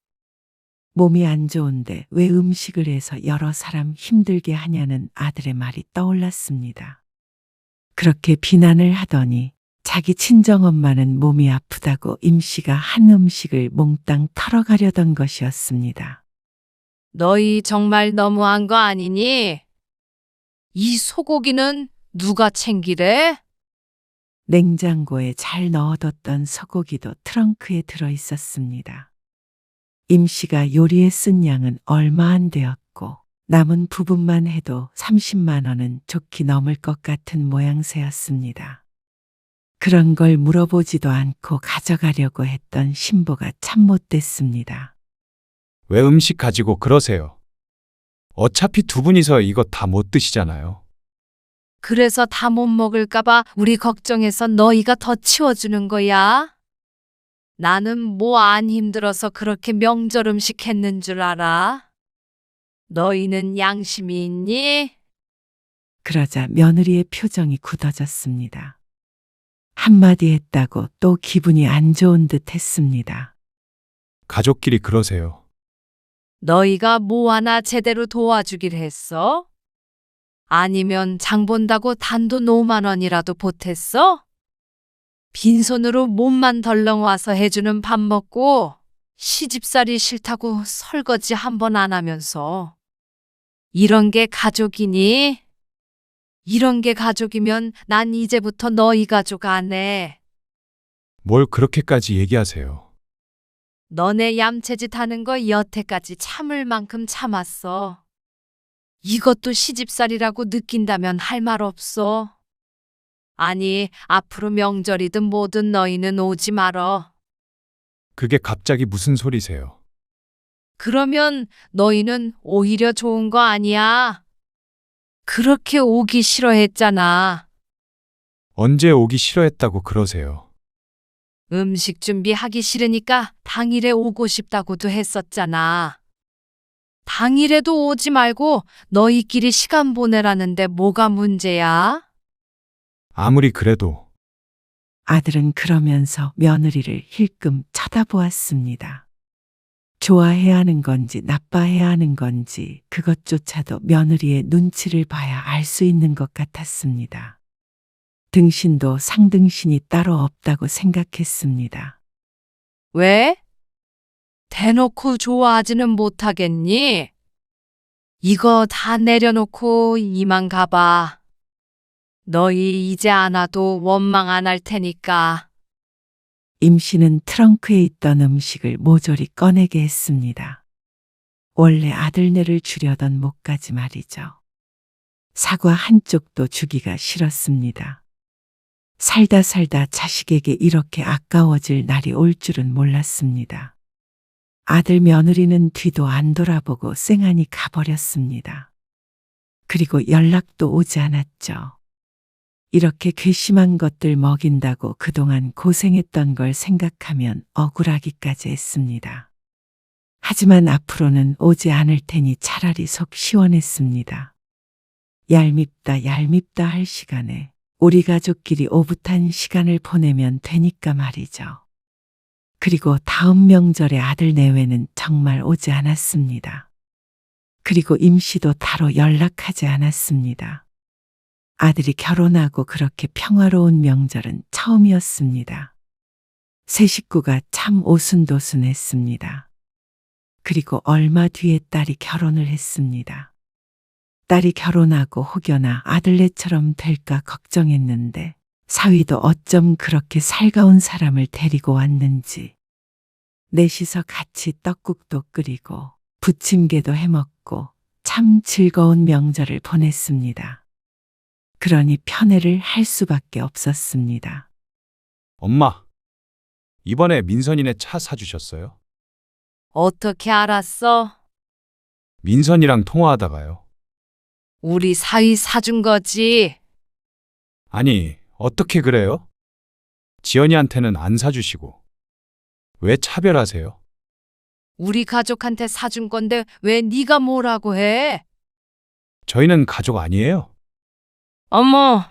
몸이 안 좋은데 왜 음식을 해서 여러 사람 힘들게 하냐는 아들의 말이 떠올랐습니다. 그렇게 비난을 하더니 자기 친정엄마는 몸이 아프다고 임씨가 한 음식을 몽땅 털어가려던 것이었습니다. 너희 정말 너무한 거 아니니? 이 소고기는 누가 챙기래? 냉장고에 잘 넣어뒀던 소고기도 트렁크에 들어 있었습니다. 임씨가 요리에 쓴 양은 얼마 안 되었고 남은 부분만 해도 30만 원은 좋게 넘을 것 같은 모양새였습니다. 그런 걸 물어보지도 않고 가져가려고 했던 신부가 참 못됐습니다. 왜 음식 가지고 그러세요? 어차피 두 분이서 이거 다 못 드시잖아요. 그래서 다 못 먹을까봐 우리 걱정해서 너희가 더 치워주는 거야? 나는 뭐 안 힘들어서 그렇게 명절 음식 했는 줄 알아? 너희는 양심이 있니? 그러자 며느리의 표정이 굳어졌습니다. 한마디 했다고 또 기분이 안 좋은 듯 했습니다. 가족끼리 그러세요. 너희가 뭐 하나 제대로 도와주길 했어? 아니면 장 본다고 단돈 5만 원이라도 보탰어? 빈손으로 몸만 덜렁 와서 해주는 밥 먹고 시집살이 싫다고 설거지 한 번 안 하면서 이런 게 가족이니? 이런 게 가족이면 난 이제부터 너희 가족 안 해. 뭘 그렇게까지 얘기하세요? 너네 얌체짓 하는 거 여태까지 참을 만큼 참았어. 이것도 시집살이라고 느낀다면 할 말 없어. 아니, 앞으로 명절이든 뭐든 너희는 오지 말어. 그게 갑자기 무슨 소리세요? 그러면 너희는 오히려 좋은 거 아니야? 그렇게 오기 싫어했잖아. 언제 오기 싫어했다고 그러세요? 음식 준비하기 싫으니까 당일에 오고 싶다고도 했었잖아. 당일에도 오지 말고 너희끼리 시간 보내라는데 뭐가 문제야? 아무리 그래도 아들은 그러면서 며느리를 힐끔 쳐다보았습니다. 좋아해야 하는 건지 나빠해야 하는 건지 그것조차도 며느리의 눈치를 봐야 알 수 있는 것 같았습니다. 등신도 상등신이 따로 없다고 생각했습니다. 왜? 대놓고 좋아하지는 못하겠니? 이거 다 내려놓고 이만 가봐. 너희 이제 안 와도 원망 안 할 테니까. 임씨는 트렁크에 있던 음식을 모조리 꺼내게 했습니다. 원래 아들네를 주려던 목까지 말이죠. 사과 한쪽도 주기가 싫었습니다. 살다 살다 자식에게 이렇게 아까워질 날이 올 줄은 몰랐습니다. 아들 며느리는 뒤도 안 돌아보고 쌩하니 가버렸습니다. 그리고 연락도 오지 않았죠. 이렇게 괘씸한 것들 먹인다고 그동안 고생했던 걸 생각하면 억울하기까지 했습니다. 하지만 앞으로는 오지 않을 테니 차라리 속 시원했습니다. 얄밉다 얄밉다 할 시간에 우리 가족끼리 오붓한 시간을 보내면 되니까 말이죠. 그리고 다음 명절에 아들 내외는 정말 오지 않았습니다. 그리고 임씨도 따로 연락하지 않았습니다. 아들이 결혼하고 그렇게 평화로운 명절은 처음이었습니다. 세 식구가 참 오순도순했습니다. 그리고 얼마 뒤에 딸이 결혼을 했습니다. 딸이 결혼하고 혹여나 아들네처럼 될까 걱정했는데 사위도 어쩜 그렇게 살가운 사람을 데리고 왔는지 넷이서 같이 떡국도 끓이고 부침개도 해먹고 참 즐거운 명절을 보냈습니다. 그러니 편애를 할 수밖에 없었습니다. 엄마, 이번에 민선이네 차 사주셨어요? 어떻게 알았어? 민선이랑 통화하다가요. 우리 사위 사준 거지. 아니, 어떻게 그래요? 지연이한테는 안 사주시고. 왜 차별하세요? 우리 가족한테 사준 건데 왜 네가 뭐라고 해? 저희는 가족 아니에요? 어머,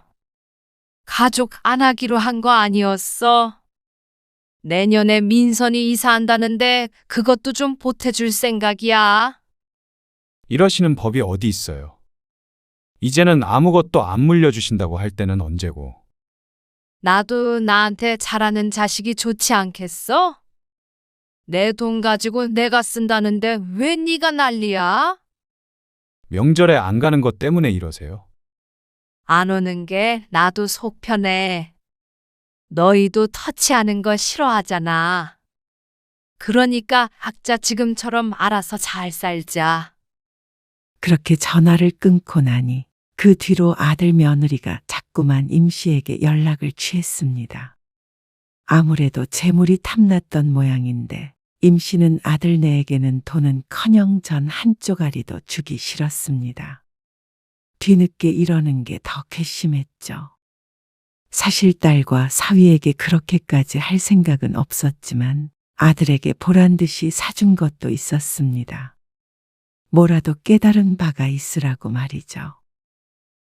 가족 안 하기로 한 거 아니었어? 내년에 민선이 이사한다는데 그것도 좀 보태줄 생각이야. 이러시는 법이 어디 있어요? 이제는 아무것도 안 물려주신다고 할 때는 언제고. 나도 나한테 잘하는 자식이 좋지 않겠어? 내 돈 가지고 내가 쓴다는데 왜 네가 난리야? 명절에 안 가는 것 때문에 이러세요. 안 오는 게 나도 속 편해. 너희도 터치하는 거 싫어하잖아. 그러니까 각자 지금처럼 알아서 잘 살자. 그렇게 전화를 끊고 나니 그 뒤로 아들 며느리가 자꾸만 임씨에게 연락을 취했습니다. 아무래도 재물이 탐났던 모양인데 임씨는 아들네에게는 돈은커녕 전 한 쪼가리도 주기 싫었습니다. 뒤늦게 이러는 게 더 괘씸했죠. 사실 딸과 사위에게 그렇게까지 할 생각은 없었지만 아들에게 보란 듯이 사준 것도 있었습니다. 뭐라도 깨달은 바가 있으라고 말이죠.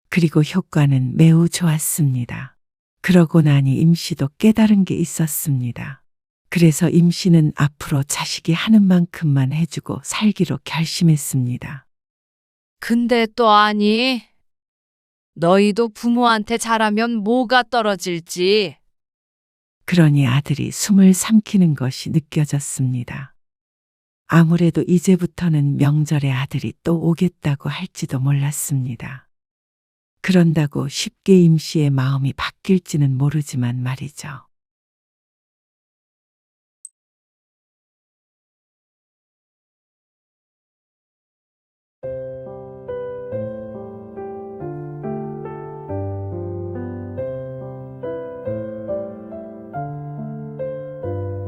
그리고 효과는 매우 좋았습니다. 그러고 나니 임씨도 깨달은 게 있었습니다. 그래서 임씨는 앞으로 자식이 하는 만큼만 해주고 살기로 결심했습니다. 근데 또 아니, 너희도 부모한테 잘하면 뭐가 떨어질지. 그러니 아들이 숨을 삼키는 것이 느껴졌습니다. 아무래도 이제부터는 명절에 아들이 또 오겠다고 할지도 몰랐습니다. 그런다고 쉽게 임 씨의 마음이 바뀔지는 모르지만 말이죠.